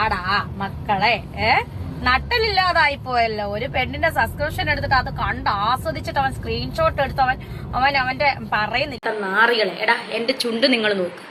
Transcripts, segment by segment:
പാടാ മക്കളെ. നട്ടലില്ലാതായി പോയല്ലോ. ഒരു പെണ്ണിന്റെ സബ്സ്ക്രിപ്ഷൻ എടുത്തിട്ട് അത് കണ്ട് ആസ്വദിച്ചിട്ട് അവൻ സ്ക്രീൻഷോട്ട് എടുത്ത് അവന്റെ പറയുന്നില്ല. നാറികളെ, എടാ എന്റെ ചുണ്ട് നിങ്ങൾ നോക്ക്.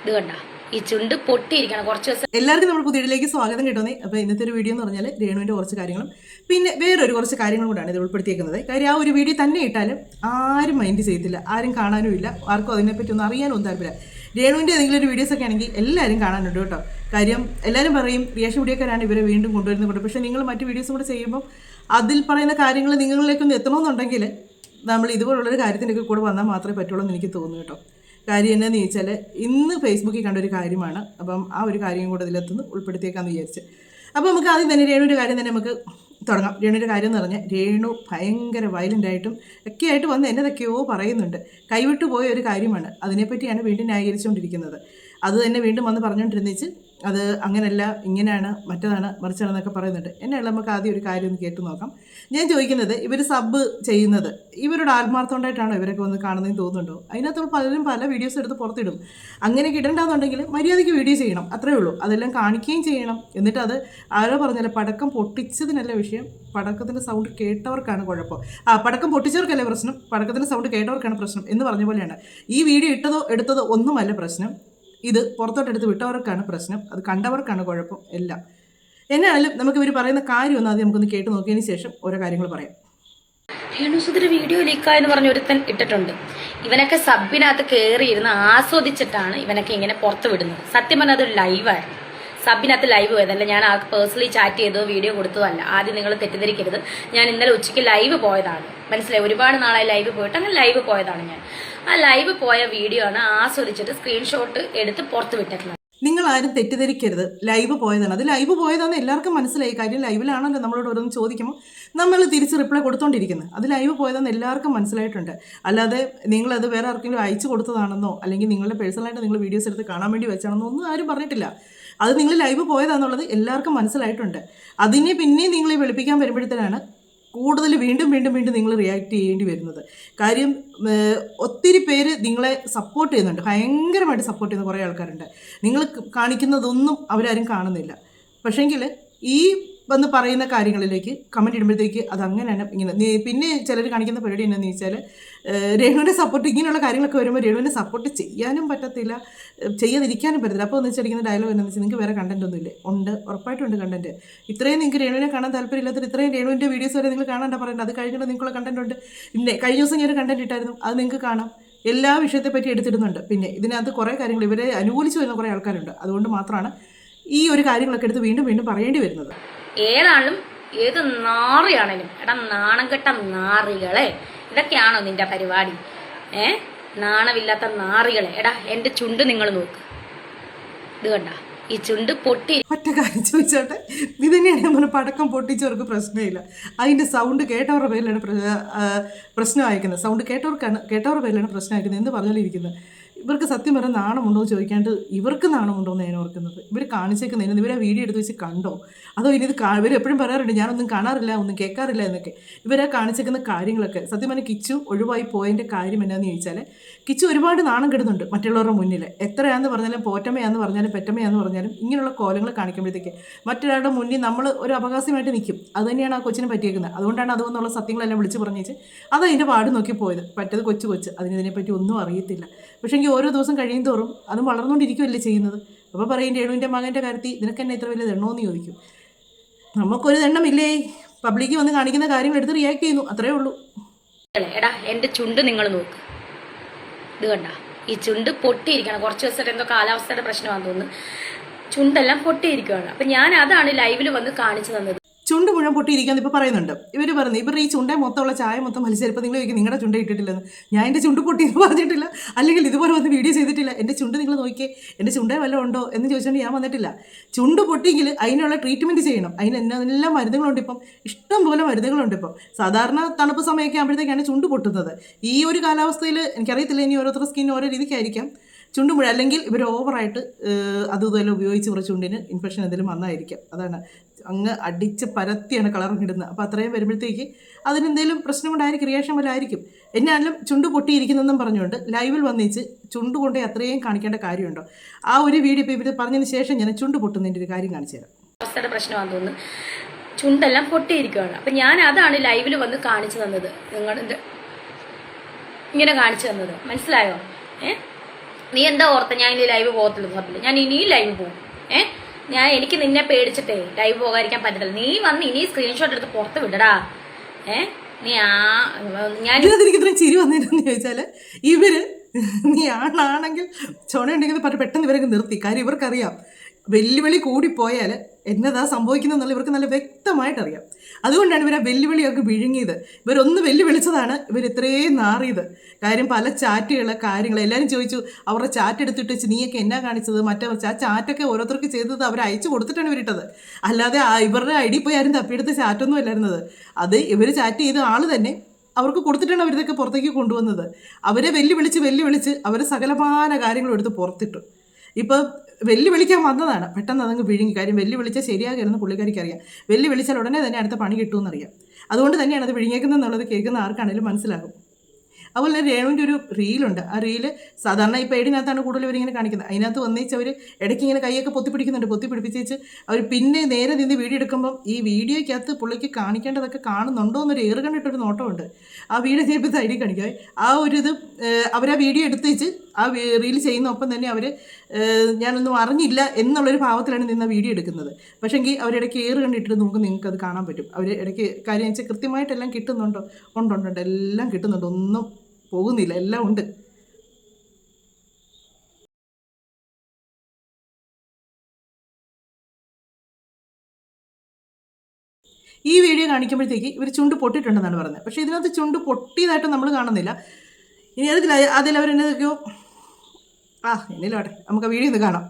ഇത് കണ്ട, ഈ ചുണ്ട് പൊട്ടിയിരിക്കണം കുറച്ച് ദിവസം. എല്ലാവർക്കും നമ്മൾ പുതിയതിലേക്ക് സ്വാഗതം കിട്ടുന്നേ. അപ്പോൾ ഇന്നത്തെ ഒരു വീഡിയോ എന്ന് പറഞ്ഞാൽ രേണുവിൻ്റെ കുറച്ച് കാര്യങ്ങളും പിന്നെ വേറൊരു കുറച്ച് കാര്യങ്ങളും കൂടാണ് ഇത് ഉൾപ്പെടുത്തിയേക്കുന്നത്. കാര്യം ആ ഒരു വീഡിയോ തന്നെ ഇട്ടാലും ആരും മൈൻഡ് ചെയ്യത്തില്ല, ആരും കാണാനും ഇല്ല, ആർക്കും അതിനെപ്പറ്റി ഒന്നും അറിയാനും ഒന്നും താല്പര്യമില്ല. രേണുവിൻ്റെ ഏതെങ്കിലും ഒരു വീഡിയോസൊക്കെ ആണെങ്കിൽ എല്ലാവരും കാണാനുണ്ട് കേട്ടോ. കാര്യം എല്ലാവരും പറയും റിയാക്ഷൻ വീഡിയോക്കാരാണ് ഇവരെ വീണ്ടും കൊണ്ടുവരുന്നത്. പക്ഷേ നിങ്ങൾ മറ്റ് വീഡിയോസും കൂടെ ചെയ്യുമ്പോൾ അതിൽ പറയുന്ന കാര്യങ്ങൾ നിങ്ങളിലേക്കൊന്ന് എത്തണമെന്നുണ്ടെങ്കിൽ നമ്മൾ ഇതുപോലുള്ളൊരു കാര്യത്തിൻ്റെയൊക്കെ കൂടെ വന്നാൽ മാത്രമേ പറ്റുള്ളൂ എന്ന് എനിക്ക് തോന്നുന്നു കേട്ടോ. കാര്യം എന്നാന്ന് ചോദിച്ചാൽ ഇന്ന് ഫേസ്ബുക്കിൽ കണ്ടൊരു കാര്യമാണ്. അപ്പം ആ ഒരു കാര്യം കൂടെ ഇതിലത്തുനിന്ന് ഉൾപ്പെടുത്തിയേക്കാമെന്ന് വിചാരിച്ച്. അപ്പോൾ നമുക്ക് ആദ്യം തന്നെ രേണുവിൻ്റെ കാര്യം തന്നെ നമുക്ക് തുടങ്ങാം. രേണുവിൻ്റെ കാര്യം എന്ന് പറഞ്ഞാൽ രേണു ഭയങ്കര വയലൻ്റായിട്ടും ഒക്കെ ആയിട്ട് വന്ന് എന്നതൊക്കെയോ പറയുന്നുണ്ട്. കൈവിട്ടു പോയ ഒരു കാര്യമാണ്, അതിനെപ്പറ്റിയാണ് വീണ്ടും ന്യായീകരിച്ചുകൊണ്ടിരിക്കുന്നത്. അത് തന്നെ വീണ്ടും വന്ന് പറഞ്ഞുകൊണ്ടിരുന്നിച്ച് അത് അങ്ങനെയല്ല, ഇങ്ങനെയാണ്, മറ്റതാണ്, മറിച്ചാണെന്നൊക്കെ പറയുന്നുണ്ട്. എന്നെയുള്ള നമുക്ക് ആദ്യം ഒരു കാര്യം ഒന്ന് കേട്ട് നോക്കാം. ഞാൻ ചോദിക്കുന്നത്, ഇവർ സബ് ചെയ്യുന്നത് ഇവരുടെ ആത്മാർത്ഥമുണ്ടായിട്ടാണോ ഇവരൊക്കെ വന്ന് കാണുന്നതെന്ന് തോന്നുന്നുണ്ടോ? അതിനകത്ത് പലരും പല വീഡിയോസ് എടുത്ത് പുറത്തിടും. അങ്ങനെ കിട്ടണ്ടെന്നുണ്ടെങ്കിൽ മര്യാദയ്ക്ക് വീഡിയോ ചെയ്യണം, അത്രേ ഉള്ളൂ. അതെല്ലാം കാണിക്കുകയും ചെയ്യണം. എന്നിട്ട് അത് ആരോ പറഞ്ഞാൽ പടക്കം പൊട്ടിച്ചതിനല്ല വിഷയം, പടക്കത്തിൻ്റെ സൗണ്ട് കേട്ടവർക്കാണ് കുഴപ്പം. പടക്കം പൊട്ടിച്ചവർക്കല്ലേ പ്രശ്നം, പടക്കത്തിൻ്റെ സൗണ്ട് കേട്ടവർക്കാണ് പ്രശ്നം എന്ന് പറഞ്ഞ പോലെയാണ്. ഈ വീഡിയോ ഇട്ടതോ എടുത്തതോ ഒന്നുമല്ല പ്രശ്നം, ഇത് പുറത്തോട്ടെടുത്ത് വിട്ടവർക്കാണ് പ്രശ്നം, അത് കണ്ടവർക്കാണ് കുഴപ്പം എല്ലാം. എന്നാലും നമുക്ക് ഇവർ പറയുന്ന കാര്യം ഒന്ന് ആദ്യം നമുക്കൊന്ന് കേട്ട് നോക്കിയതിന് ശേഷം ഓരോ കാര്യങ്ങൾ പറയാം. രേണുസുധീർ വീഡിയോ ലീക്കായെന്ന് പറഞ്ഞ് ഒരുത്തൻ ഇട്ടിട്ടുണ്ട്. ഇവനൊക്കെ സബിനകത്ത് കയറിയിരുന്ന് ആസ്വദിച്ചിട്ടാണ് ഇവനൊക്കെ ഇങ്ങനെ പുറത്ത് വിടുന്നത്. സത്യം പറഞ്ഞാൽ അതൊരു ലൈവായിരുന്നു. സബിനകത്ത് ലൈവ് പോയതല്ല, ഞാൻ ആൾക്ക് പേഴ്സണലി ചാറ്റ് ചെയ്തോ വീഡിയോ കൊടുത്തതല്ല. ആദ്യം നിങ്ങൾ തെറ്റിദ്ധരിക്കരുത്. ഞാൻ ഇന്നലെ ഉച്ചയ്ക്ക് ലൈവ് പോയതാണ്, മനസ്സിലായി. ഒരുപാട് നാളായി ലൈവ് പോയിട്ട് അങ്ങനെ ലൈവ് പോയതാണ് ഞാൻ. ആ ലൈവ് പോയ വീഡിയോ ആണ് ആസ്വദിച്ചിട്ട് സ്ക്രീൻഷോട്ട് എടുത്ത് പുറത്ത് വിട്ടിട്ടുള്ളത്. നിങ്ങൾ ആരും തെറ്റിദ്ധരിക്കരുത്, ലൈവ് പോയതാണ്. അത് ലൈവ് പോയതാണെന്ന് എല്ലാവർക്കും മനസ്സിലായി. കാര്യം ലൈവിലാണല്ലോ നമ്മളോട് ഓരോന്ന് ചോദിക്കുമ്പോൾ നമ്മൾ തിരിച്ച് റിപ്ലൈ കൊടുത്തോണ്ടിരിക്കുന്നത്. അത് ലൈവ് പോയതെന്ന് എല്ലാവർക്കും മനസ്സിലായിട്ടുണ്ട്. അല്ലാതെ നിങ്ങളത് വേറെ ആർക്കെങ്കിലും അയച്ചു കൊടുത്തതാണെന്നോ അല്ലെങ്കിൽ നിങ്ങളുടെ പേഴ്സണലായിട്ട് നിങ്ങൾ വീഡിയോസ് എടുത്ത് കാണാൻ വേണ്ടി വെച്ചാണെന്നോ ഒന്നും ആരും പറഞ്ഞിട്ടില്ല. അത് നിങ്ങൾ ലൈവ് പോയതാണെന്നുള്ളത് എല്ലാവർക്കും മനസ്സിലായിട്ടുണ്ട്. അതിനെ പിന്നെയും നിങ്ങളെ വെളുപ്പിക്കാൻ വരുമ്പോഴത്തേനാണ് കൂടുതൽ വീണ്ടും വീണ്ടും വീണ്ടും നിങ്ങൾ റിയാക്ട് ചെയ്യേണ്ടി വരുന്നത്. കാര്യം ഒത്തിരി പേര് നിങ്ങളെ സപ്പോർട്ട് ചെയ്യുന്നുണ്ട്, ഭയങ്കരമായിട്ട് സപ്പോർട്ട് ചെയ്യുന്ന കുറേ ആൾക്കാരുണ്ട്. നിങ്ങൾ കാണിക്കുന്നതൊന്നും അവരാരും കാണുന്നില്ല. പക്ഷേങ്കിൽ ഈ വന്ന് പറയുന്ന കാര്യങ്ങളിലേക്ക് കമൻറ്റ് ഇടുമ്പോഴത്തേക്ക് അത് അങ്ങനെയാണ് ഇങ്ങനെ. പിന്നെ ചിലർ കാണിക്കുന്ന പരിപാടി എന്താണെന്ന് ചോദിച്ചാൽ രേണുവിൻ്റെ സപ്പോർട്ട് ഇങ്ങനെയുള്ള കാര്യങ്ങളൊക്കെ വരുമ്പോൾ രേണുവിൻ്റെ സപ്പോർട്ട് ചെയ്യാനും പറ്റത്തില്ല, ചെയ്യാതിരിക്കാനും പറ്റത്തില്ല. അപ്പോൾ ഒന്ന് വെച്ചടിക്കുന്ന ഡയലോഗ് എന്താണെന്ന് വെച്ചാൽ നിങ്ങൾക്ക് വേറെ കണ്ടൻറ് ഒന്നും ഇല്ലേ? ഉണ്ട്, ഉറപ്പായിട്ടും ഉണ്ട് കണ്ടൻറ്റ്. ഇത്രയും നിങ്ങൾക്ക് രേണുവിനെ കാണാൻ താല്പര്യമില്ലാത്തത് ഇത്രയും രേണുവിൻ്റെ വീഡിയോസ് വരെ നിങ്ങൾ കാണാൻ പറയേണ്ടത്. അത് കഴിഞ്ഞിട്ട് നിങ്ങൾക്കുള്ള കണ്ടൻറ് ഉണ്ട്. പിന്നെ കഴിഞ്ഞ ദിവസം ഞാൻ ഒരു കണ്ടൻറ് ഇട്ടായിരുന്നു, അത് നിങ്ങൾക്ക് കാണാം. എല്ലാ വിഷയത്തെ പറ്റി എടുത്തിടുന്നുണ്ട്. പിന്നെ ഇതിനകത്ത് കുറേ കാര്യങ്ങൾ ഇവരെ അനുകൂലിച്ച് വരുന്ന കുറേ ആൾക്കാരുണ്ട്. അതുകൊണ്ട് മാത്രമാണ് ഈ ഒരു കാര്യങ്ങളൊക്കെ എടുത്ത് വീണ്ടും വീണ്ടും പറയേണ്ടി വരുന്നത്. ഏതാണെങ്കിലും ഏത് നാറിയാണേലും എടാ നാണം കെട്ട നാറികളെ, ഇതൊക്കെയാണോ നിന്റെ പരിപാടി? നാണമില്ലാത്ത നാറികളെ, എടാ എന്റെ ചുണ്ട് നിങ്ങൾ നോക്ക്. ഇത് കണ്ട, ഈ ചുണ്ട് പൊട്ടി. ഒറ്റ കാര്യം ചോദിച്ചോട്ടെ, ഇത് തന്നെയാണ് നമ്മൾ പടക്കം പൊട്ടിച്ചവർക്ക് പ്രശ്നമില്ല. അതിൻ്റെ സൗണ്ട് കേട്ടവരുടെ പേരിലാണ് പ്രശ്നം അയക്കുന്നത്. സൗണ്ട് കേട്ടവരുടെ പേരിലാണ് പ്രശ്നം അയക്കുന്നത് എന്ന് പറഞ്ഞാലിരിക്കുന്നത്. ഇവർക്ക് സത്യം പറഞ്ഞാൽ നാണമുണ്ടോ എന്ന് ചോദിക്കാണ്ട് ഇവർക്ക് നാണമുണ്ടോ എന്ന് ഞാൻ ഓർക്കുന്നത്. ഇവർ കാണിച്ചേക്കുന്നതിന് ഇവരെ വീഡിയോ എടുത്ത് വെച്ച് കണ്ടോ? അതോ ഇനി ഇത് ഇവർ എപ്പോഴും പറയാറുണ്ട് ഞാനൊന്നും കാണാറില്ല, ഒന്നും കേൾക്കാറില്ല എന്നൊക്കെ. ഇവരെ കാണിച്ചേക്കുന്ന കാര്യങ്ങളൊക്കെ സത്യം പറഞ്ഞാൽ കിച്ചു ഒഴിവായി പോയതിൻ്റെ കാര്യം എന്നാന്ന് ചോദിച്ചാൽ കിച്ചു ഒരുപാട് നാണം കെടുന്നുണ്ട് മറ്റുള്ളവരുടെ മുന്നിൽ. എത്രയാണെന്ന് പറഞ്ഞാലും പോറ്റമ്മയാന്ന് പറഞ്ഞാലും പെറ്റമ്മയാന്ന് പറഞ്ഞാലും ഇങ്ങനെയുള്ള കോലങ്ങൾ കാണിക്കുമ്പോഴത്തേക്ക് മറ്റൊരാളുടെ മുന്നിൽ നമ്മൾ ഒരു അവകാശമായിട്ട് നിൽക്കും. അത് തന്നെയാണ് ആ കൊച്ചിനെ പറ്റിയേക്കുന്നത്. അതുകൊണ്ടാണ് അതുകൊണ്ടുള്ള സത്യങ്ങളെല്ലാം വിളിച്ച് പറഞ്ഞേച്ച് അത് അതിൻ്റെ പാട് നോക്കി പോയത്. പറ്റത് കൊച്ച് അതിനെപ്പറ്റി ഒന്നും അറിയത്തില്ല. പക്ഷേ ഓരോ ദിവസം കഴിയും തോറും അതും വളർന്നുകൊണ്ടിരിക്കുകയല്ലേ ചെയ്യുന്നത്. അപ്പോൾ പറയും രേണുവിൻ്റെ മകൻ്റെ കാര്യത്തിൽ നിനക്ക് തന്നെ ഇത്ര വലിയ ദണ്ണമെന്ന് ചോദിക്കും. നമുക്കൊരു ദണ്ണമില്ലേ? പബ്ലിക്ക് വന്ന് കാണിക്കുന്ന കാര്യങ്ങൾ എടുത്ത് റിയാക്ട് ചെയ്യുന്നു, അത്രേ ഉള്ളൂ. എടാ എൻ്റെ ചുണ്ട് നിങ്ങൾ നോക്ക്. ഇത് കണ്ട, ഈ ചുണ്ട് പൊട്ടിയിരിക്കണം. കുറച്ച് ദിവസമായിട്ട് എന്തോ കാലാവസ്ഥയുടെ പ്രശ്നമാണെന്ന് തോന്നുന്നു, ചുണ്ടെല്ലാം പൊട്ടിയിരിക്കുകയാണ്. അപ്പം ഞാൻ അതാണ് ലൈവിൽ വന്ന് കാണിച്ചു തന്നത്. ചുണ്ട് മുഴുവൻ പൊട്ടിയിരിക്കാന്ന് ഇപ്പോൾ പറയുന്നുണ്ട്. ഇവർ ഈ ചുണ്ടേ മൊത്തമുള്ള ചായ മൊത്തം വലിച്ചെടുപ്പോൾ നിങ്ങൾ ചോദിക്കും നിങ്ങളുടെ ചുണ്ട ഇട്ടിട്ടില്ലെന്ന്. ഞാൻ എൻ്റെ ചുണ്ട് പൊട്ടിയെന്ന് പറഞ്ഞിട്ടില്ല, അല്ലെങ്കിൽ ഇതുപോലെ വന്ന് വീഡിയോ ചെയ്തിട്ടില്ല. എൻ്റെ ചുണ്ട് നിങ്ങൾ നോക്കിയേ, എൻ്റെ ചുണ്ടേ വല്ലതും ഉണ്ടോ എന്ന് ചോദിച്ചുകൊണ്ട് ഞാൻ വന്നിട്ടില്ല. ചുണ്ട് പൊട്ടിയെങ്കിൽ അതിനുള്ള ട്രീറ്റ്മെൻറ്റ് ചെയ്യണം. അതിന് എല്ലാ മരുന്നുകളുണ്ട്, ഇപ്പം ഇഷ്ടം പോലെ മരുന്നുകളുണ്ട്. ഇപ്പം സാധാരണ തണുപ്പ് സമയമൊക്കെ ആകുമ്പോഴത്തേക്കാണ് ചുണ്ട് പൊട്ടുന്നത്. ഈ ഒരു കാലാവസ്ഥയിൽ എനിക്കറിയത്തില്ല, ഇനി ഓരോരുത്തരുടെ സ്കിൻ ഓരോ രീതിക്കായിരിക്കാം. ചുണ്ടുമുഴ അല്ലെങ്കിൽ ഇവർ ഓവറായിട്ട് അതും ഇതെല്ലാം ഉപയോഗിച്ച് ഇവരുടെ ചുണ്ടിന് ഇൻഫെക്ഷൻ എന്തെങ്കിലും വന്നായിരിക്കാം. അതാണ് അങ്ങ് അടിച്ച് പരത്തിയാണ് കളറിങ് ഇടുന്നത്. അപ്പോൾ അത്രയും വരുമ്പോഴത്തേക്ക് അതിനെന്തെങ്കിലും പ്രശ്നം കൊണ്ടായിരിക്കും, റിയാക്ഷൻ പോലെ ആയിരിക്കും. എന്നാലും ചുണ്ട് പൊട്ടിയിരിക്കുന്നെന്നും പറഞ്ഞുകൊണ്ട് ലൈവിൽ വന്നിച്ച് ചുണ്ട് കൊണ്ടേ അത്രയും കാണിക്കേണ്ട കാര്യമുണ്ടോ? ആ ഒരു വീഡിയോ ഇപ്പോൾ ഇവർ പറഞ്ഞതിന് ശേഷം ഞാൻ ചുണ്ട് പൊട്ടുന്നതിൻ്റെ ഒരു കാര്യം കാണിച്ചു തരാം. അവസ്ഥയുടെ പ്രശ്നമാണെന്ന് തോന്നുന്നു, ചുണ്ടെല്ലാം പൊട്ടിയിരിക്കുകയാണ്. അപ്പം ഞാൻ അതാണ് ലൈവിൽ വന്ന് കാണിച്ചു തന്നത്, നിങ്ങളുടെ ഇങ്ങനെ കാണിച്ചു തന്നത്. മനസ്സിലായോ? നീ എന്താ ഓർത്ത ഞാൻ ഇനി ലൈവ് പോകത്തില്ല പറഞ്ഞില്ല, ഞാൻ ഇനിയും ലൈവ് പോകും. ഞാൻ എനിക്ക് നിന്നെ പേടിച്ചിട്ടേ ലൈവ് പോകാതിരിക്കാൻ പറ്റത്തില്ല. നീ വന്ന് ഇനി സ്ക്രീൻഷോട്ട് എടുത്ത് പുറത്ത് വിടടാ. നീ ഞാൻ എനിക്ക് ഇത്രയും ചിരി വന്നിരുന്നു ചോദിച്ചാല്, ഇവര് നീ ആണെങ്കിൽ ചുണയുണ്ടെങ്കിൽ പെട്ടെന്ന് ഇവരൊക്കെ നിർത്തി. കാര്യം ഇവർക്കറിയാം വെല്ലുവിളി കൂടിപ്പോയാൽ എന്നതാ സംഭവിക്കുന്നതെന്നുള്ള ഇവർക്ക് നല്ല വ്യക്തമായിട്ടറിയാം. അതുകൊണ്ടാണ് ഇവർ ആ വെല്ലുവിളിയൊക്കെ വിഴുങ്ങിയത്. ഇവരൊന്ന് വെല്ലുവിളിച്ചതാണ് ഇവർ ഇത്രയും നാറിയത്. കാര്യം പല ചാറ്റുകളെ കാര്യങ്ങൾ എല്ലാവരും ചോദിച്ചു, അവരുടെ ചാറ്റ് എടുത്തിട്ട് വെച്ച് നീയൊക്കെ എന്നാ കാണിച്ചത്, മറ്റവർ ആ ചാറ്റൊക്കെ ഓരോരുത്തർക്ക് ചെയ്തത് അവർ അയച്ചു കൊടുത്തിട്ടാണ് ഇവരിട്ടത്. അല്ലാതെ ഇവരുടെ ഐ ഡി പോയി ആരും തപ്പിയെടുത്ത ചാറ്റൊന്നും അല്ലായിരുന്നത്. അത് ഇവർ ചാറ്റ് ചെയ്ത ആൾ തന്നെ അവർക്ക് കൊടുത്തിട്ടാണ് അവരിതൊക്കെ പുറത്തേക്ക് കൊണ്ടുവന്നത്. അവരെ വെല്ലുവിളിച്ച് അവർ സകലമായ കാര്യങ്ങളും എടുത്ത് പുറത്തിട്ടു. ഇപ്പം വെല്ലുവിളിക്കാൻ വന്നതാണ്, പെട്ടെന്ന് അതങ്ങ് വിഴുങ്ങി. കാര്യം വെല്ലുവിളിച്ചാൽ ശരിയാകരുന്ന് പുള്ളിക്കാരിക്ക് അറിയാം. വെല്ലുവിളിച്ചാൽ ഉടനെ തന്നെ അടുത്ത പണി കിട്ടുമെന്നറിയാം. അതുകൊണ്ട് തന്നെയാണ് അത് വിഴുങ്ങിയേക്കുന്നതെന്നുള്ളത് കേൾക്കുന്ന ആർക്കാണെങ്കിലും മനസ്സിലാകും. അതുപോലെ തന്നെ രേണുവിൻ്റെ ഒരു റീലുണ്ട്. ആ റീല് സാധാരണ ഈ പേടിനകത്താണ് കൂടുതൽ ഇവരിങ്ങനെ കാണിക്കുന്നത്. അതിനകത്ത് വന്നേച്ച് അവർ ഇടയ്ക്ക് ഇങ്ങനെ കൈയൊക്കെ പൊത്തിപ്പിടിക്കുന്നുണ്ട്. പൊത്തിപ്പിടിപ്പിച്ച് അവർ പിന്നെ നേരെ നിന്ന് വീഡിയോ എടുക്കുമ്പം ഈ വീഡിയോയ്ക്കകത്ത് പുള്ളിക്ക് കാണിക്കേണ്ടതൊക്കെ കാണുന്നുണ്ടോ എന്നൊരു ഏറുകണ്ടിട്ടൊരു നോട്ടമുണ്ട്. ആ വീഡിയോ ചെയ്യുമ്പോൾ ഐ ഡി കാണിക്കുക. ആ ഒരു ഇത് അവരാ വീഡിയോ എടുത്ത് വെച്ച് ആ റീൽ ചെയ്യുന്ന ഒപ്പം തന്നെ അവർ ഞാനൊന്നും അറിഞ്ഞില്ല എന്നുള്ളൊരു ഭാവത്തിലാണ് നിന്ന് വീഡിയോ എടുക്കുന്നത്. പക്ഷേങ്കിൽ അവരിടയ്ക്ക് ഏറ് കണ്ടിട്ട് നമുക്ക് നിങ്ങൾക്ക് അത് കാണാൻ പറ്റും. അവർ ഇടയ്ക്ക് കാര്യം വെച്ചാൽ കൃത്യമായിട്ടെല്ലാം കിട്ടുന്നുണ്ടോ? ഉണ്ടുണ്ട്, എല്ലാം കിട്ടുന്നുണ്ട്, ഒന്നും പോകുന്നില്ല, എല്ലാം ഉണ്ട്. ഈ വീഡിയോ കാണിക്കുമ്പോഴത്തേക്ക് ഇവർ ചുണ്ട് പൊട്ടിയിട്ടുണ്ടെന്നാണ് പറയുന്നത്. പക്ഷേ ഇതിനകത്ത് ചുണ്ട് പൊട്ടിയതായിട്ട് നമ്മൾ കാണുന്നില്ല. ഇനി അതിൽ അവരെന്നതൊക്കെയോ എന്നില്ലോട്ടെ, നമുക്ക് ആ വീഡിയോ ഒന്ന് കാണാം.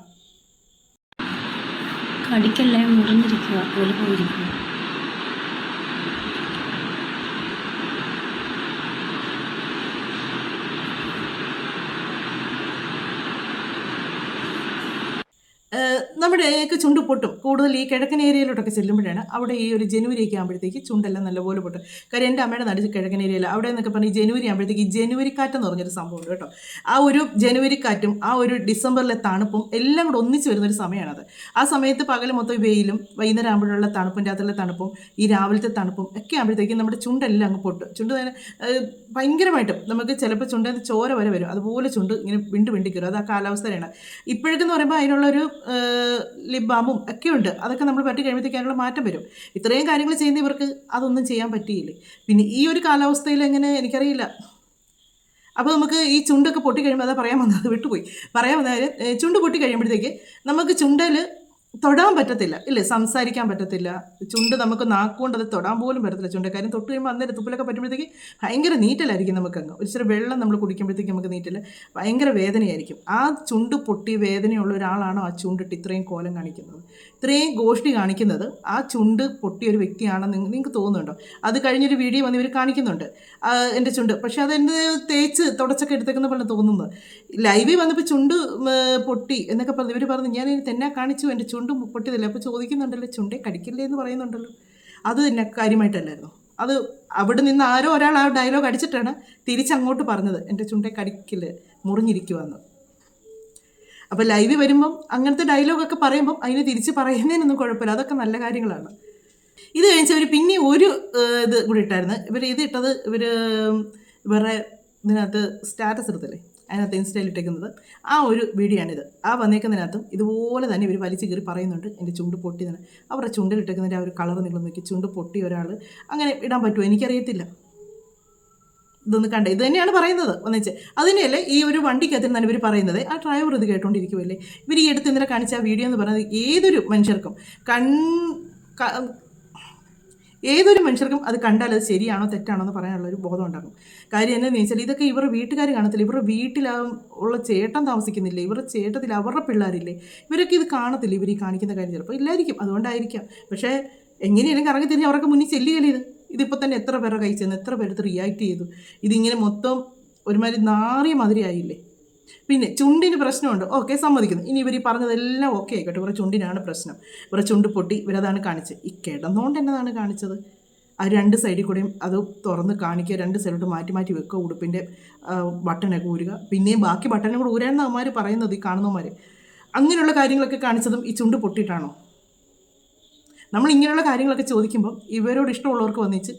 കടിക്കെല്ലാം മുറിഞ്ഞിരിക്കുക, പോലെ പോയിരിക്കുക. നമ്മുടെയൊക്കെ ചുണ്ട് പൊട്ടും. കൂടുതൽ ഈ കിഴക്കൻ ഏരിയയിലോട്ടൊക്കെ ചെല്ലുമ്പോഴാണ് അവിടെ ഈ ഒരു ജനുവരിയൊക്കെ ആകുമ്പോഴത്തേക്ക് ചുണ്ടെല്ലാം നല്ലപോലെ പൊട്ടും. കാര്യം എൻ്റെ അമ്മയുടെ നാട് കിഴക്കൻ ഏരിയയിൽ അവിടെ നിന്നൊക്കെ പറഞ്ഞ് ഈ ജനുവരി ആകുമ്പോഴത്തേക്ക് ജനുവരി കാറ്റെന്ന് പറഞ്ഞൊരു സംഭവമുണ്ട് കേട്ടോ. ആ ഒരു ജനുവരി കാറ്റും ആ ഒരു ഡിസംബറിലെ തണുപ്പും എല്ലാം കൂടെ ഒന്നിച്ച് വരുന്നൊരു സമയമാണത്. ആ സമയത്ത് പകൽ മൊത്തം വെയിലും വൈകുന്നേരം ആകുമ്പോഴുള്ള തണുപ്പും രാത്രിയിലെ തണുപ്പും ഈ രാവിലത്തെ തണുപ്പും ഒക്കെ ആകുമ്പോഴത്തേക്കും നമ്മുടെ ചുണ്ടെല്ലാം അങ്ങ് പൊട്ടും. ചുണ്ട് തന്നെ ഭയങ്കരമായിട്ടും നമുക്ക് ചിലപ്പോൾ ചുണ്ടിൽ ചോര വരെ വരും. അതുപോലെ ചുണ്ട് ഇങ്ങനെ വിണ്ടി കയറും. അത് ആ കാലാവസ്ഥയാണ്. ഇപ്പോഴേക്കെന്ന് പറയുമ്പോൾ അതിനുള്ളൊരു ലിപ് ബാമും ഒക്കെ ഉണ്ട്. അതൊക്കെ നമ്മൾ പറ്റി കഴിയുമ്പോഴത്തേക്ക് അതിനുള്ള മാറ്റം വരും. ഇത്രയും കാര്യങ്ങൾ ചെയ്യുന്ന ഇവർക്ക് അതൊന്നും ചെയ്യാൻ പറ്റിയില്ലേ. പിന്നെ ഈ ഒരു കാലാവസ്ഥയിൽ എങ്ങനെ എനിക്കറിയില്ല. അപ്പോൾ നമുക്ക് ഈ ചുണ്ടൊക്കെ പൊട്ടി കഴിയുമ്പോൾ അതാ പറയാൻ വന്നത്, വിട്ടുപോയി പറയാൻ വന്നാൽ ചുണ്ട് പൊട്ടി കഴിയുമ്പോഴത്തേക്ക് നമുക്ക് ചുണ്ടിൽ തൊടാൻ പറ്റത്തില്ല, ഇല്ലേ, സംസാരിക്കാൻ പറ്റത്തില്ല. ചുണ്ട് നമുക്ക് നാക്കുകൊണ്ട് അത് തൊടാൻ പോലും പറ്റത്തില്ല. ചുണ്ടക്കാരും തൊട്ട് കഴിയുമ്പോൾ അന്നേരം തുപ്പിലൊക്കെ പറ്റുമ്പോഴത്തേക്ക് ഭയങ്കര നീറ്റലായിരിക്കും. നമുക്കങ്ങ് ഒരു ചെറിയ വെള്ളം നമ്മൾ കുടിക്കുമ്പോഴത്തേക്ക് നമുക്ക് നീറ്റില്ല, ഭയങ്കര വേദനയായിരിക്കും. ആ ചുണ്ട് പൊട്ടി വേദനയുള്ള ഒരാളാണോ ആ ചുണ്ടിട്ട് ഇത്രയും കോലം കാണിക്കുന്നത്, ഇത്രയും ഗോഷ്ടി കാണിക്കുന്നത്? ആ ചുണ്ട് പൊട്ടിയ ഒരു വ്യക്തിയാണെന്ന് നിങ്ങൾക്ക് തോന്നുന്നുണ്ടോ? അത് കഴിഞ്ഞൊരു വീഡിയോ വന്ന് ഇവർ കാണിക്കുന്നുണ്ട് എൻ്റെ ചുണ്ട്, പക്ഷെ അതെൻ്റെ തേച്ച് തുടച്ചൊക്കെ എടുത്തേക്കുന്ന പോലെ തോന്നുന്നത്. ലൈവിൽ വന്നപ്പോൾ ചുണ്ട് പൊട്ടി എന്നൊക്കെ പറഞ്ഞു ഇവർ പറഞ്ഞു. ഞാൻ തന്നെ കാണിച്ചു എൻ്റെ ചുണ്ട് പൊട്ടിയതല്ലേ. അപ്പോൾ ചോദിക്കുന്നുണ്ടല്ലോ ചുണ്ടേ കടിക്കില്ലേ എന്ന് പറയുന്നുണ്ടല്ലോ. അത് തന്നെ കാര്യമായിട്ടല്ലായിരുന്നു. അത് അവിടെ നിന്ന് ആരോ ഒരാൾ ആ ഡയലോഗ് അടിച്ചിട്ടാണ് തിരിച്ചങ്ങോട്ട് പറഞ്ഞത്, എൻ്റെ ചുണ്ടേ കടിക്കില്ല, മുറിഞ്ഞിരിക്കുവാന്ന്. അപ്പോൾ ലൈവ് വരുമ്പം അങ്ങനത്തെ ഡയലോഗൊക്കെ പറയുമ്പം അതിന് തിരിച്ച് പറയുന്നതിനൊന്നും കുഴപ്പമില്ല, അതൊക്കെ നല്ല കാര്യങ്ങളാണ്. ഇത് കഴിഞ്ഞാൽ പിന്നെ ഒരു ഇത് കൂടി ഇട്ടായിരുന്നു ഇവർ. ഇത് ഇട്ടത് ഇവരുടെ ഇതിനകത്ത് സ്റ്റാറ്റസ് എടുത്തല്ലേ, അതിനകത്ത് ഇൻസ്റ്റയിൽ ഇട്ടേക്കുന്നത് ആ ഒരു വീഡിയോ ആണിത്. ആ വന്നേക്കുന്നതിനകത്തും ഇതുപോലെ തന്നെ ഇവർ വലിച്ചു കയറി പറയുന്നുണ്ട് എൻ്റെ ചുണ്ട് പൊട്ടി തന്നെ. അവരുടെ ചുണ്ടിൽ ഇട്ടേക്കുന്നതിൻ്റെ ആ ഒരു കളർ നിങ്ങൾ നോക്കി, ചുണ്ട് പൊട്ടിയ ഒരാൾ അങ്ങനെ ഇടാൻ പറ്റുമോ എനിക്കറിയത്തില്ല. ഇതൊന്ന് കണ്ടേ, ഇത് തന്നെയാണ് പറയുന്നത് ഒന്നിച്ച്. അതിനെയല്ലേ ഈ ഒരു വണ്ടിക്കകത്ത് നിന്നാണ് ഇവർ പറയുന്നത്. ആ ഡ്രൈവർ ഇത് കേട്ടോണ്ടിരിക്കുമല്ലേ. ഇവർ ഈ അടുത്ത് ഇന്നലെ കാണിച്ച ആ വീഡിയോ എന്ന് പറയുന്നത് ഏതൊരു മനുഷ്യർക്കും അത് കണ്ടാൽ അത് ശരിയാണോ തെറ്റാണോ എന്ന് പറയാനുള്ളൊരു ബോധം ഉണ്ടാകും. കാര്യം എന്താണെന്ന് വെച്ചാൽ ഇതൊക്കെ ഇവരുടെ വീട്ടുകാർ കാണത്തില്ല. ഇവരുടെ വീട്ടിൽ ഉള്ള ചേട്ടൻ താമസിക്കുന്നില്ലേ, ഇവരുടെ ചേട്ടത്തിൽ അവരുടെ പിള്ളേരില്ലേ, ഇവരൊക്കെ ഇത് കാണത്തില്ല. ഇവർ ഈ കാണിക്കുന്ന കാര്യം ചിലപ്പോൾ ഇല്ലായിരിക്കും, അതുകൊണ്ടായിരിക്കാം. പക്ഷേ എങ്ങനെയാലും കറങ്ങി തിരിഞ്ഞ് അവർക്ക് മുന്നിൽ ചെല്ലുകയല്ലേ ഇതിപ്പോൾ തന്നെ എത്ര പേരെ കൈ ചെന്ന് എത്ര പേരെടുത്ത് റിയാക്ട് ചെയ്തു. ഇതിങ്ങനെ മൊത്തം ഒരുമാതിരി നാറിയ മാതിരി ആയില്ലേ. പിന്നെ ചുണ്ടിന് പ്രശ്നമുണ്ട്, ഓക്കെ, സമ്മതിക്കുന്നു. ഇനി ഇവർ ഈ പറഞ്ഞതെല്ലാം ഓക്കെ ആയിക്കോട്ടെ, ഇവരുടെ ചുണ്ടിനാണ് പ്രശ്നം, ഇവരുടെ ചുണ്ട് പൊട്ടി, ഇവരതാണ് കാണിച്ചത്. ഈ കിടന്നുകൊണ്ട് എന്നതാണ് കാണിച്ചത്? ആ രണ്ട് സൈഡിൽ കൂടെയും അത് തുറന്ന് കാണിക്കുക, രണ്ട് സൈഡിലോട്ട് മാറ്റി മാറ്റി വെക്കുക, ഉടുപ്പിൻ്റെ ബട്ടണൊക്കെ ഊരുക, പിന്നെയും ബാക്കി ബട്ടണും കൂടെ ഊരാണെന്ന് അവന്മാർ പറയുന്നത്, ഈ കാണുന്നവന്മാർ. അങ്ങനെയുള്ള കാര്യങ്ങളൊക്കെ കാണിച്ചതും ഈ ചുണ്ട് പൊട്ടിയിട്ടാണോ? നമ്മൾ ഇങ്ങനെയുള്ള കാര്യങ്ങളൊക്കെ ചോദിക്കുമ്പോൾ ഇവരോട് ഇഷ്ടമുള്ളവർക്ക് വന്നിച്ച്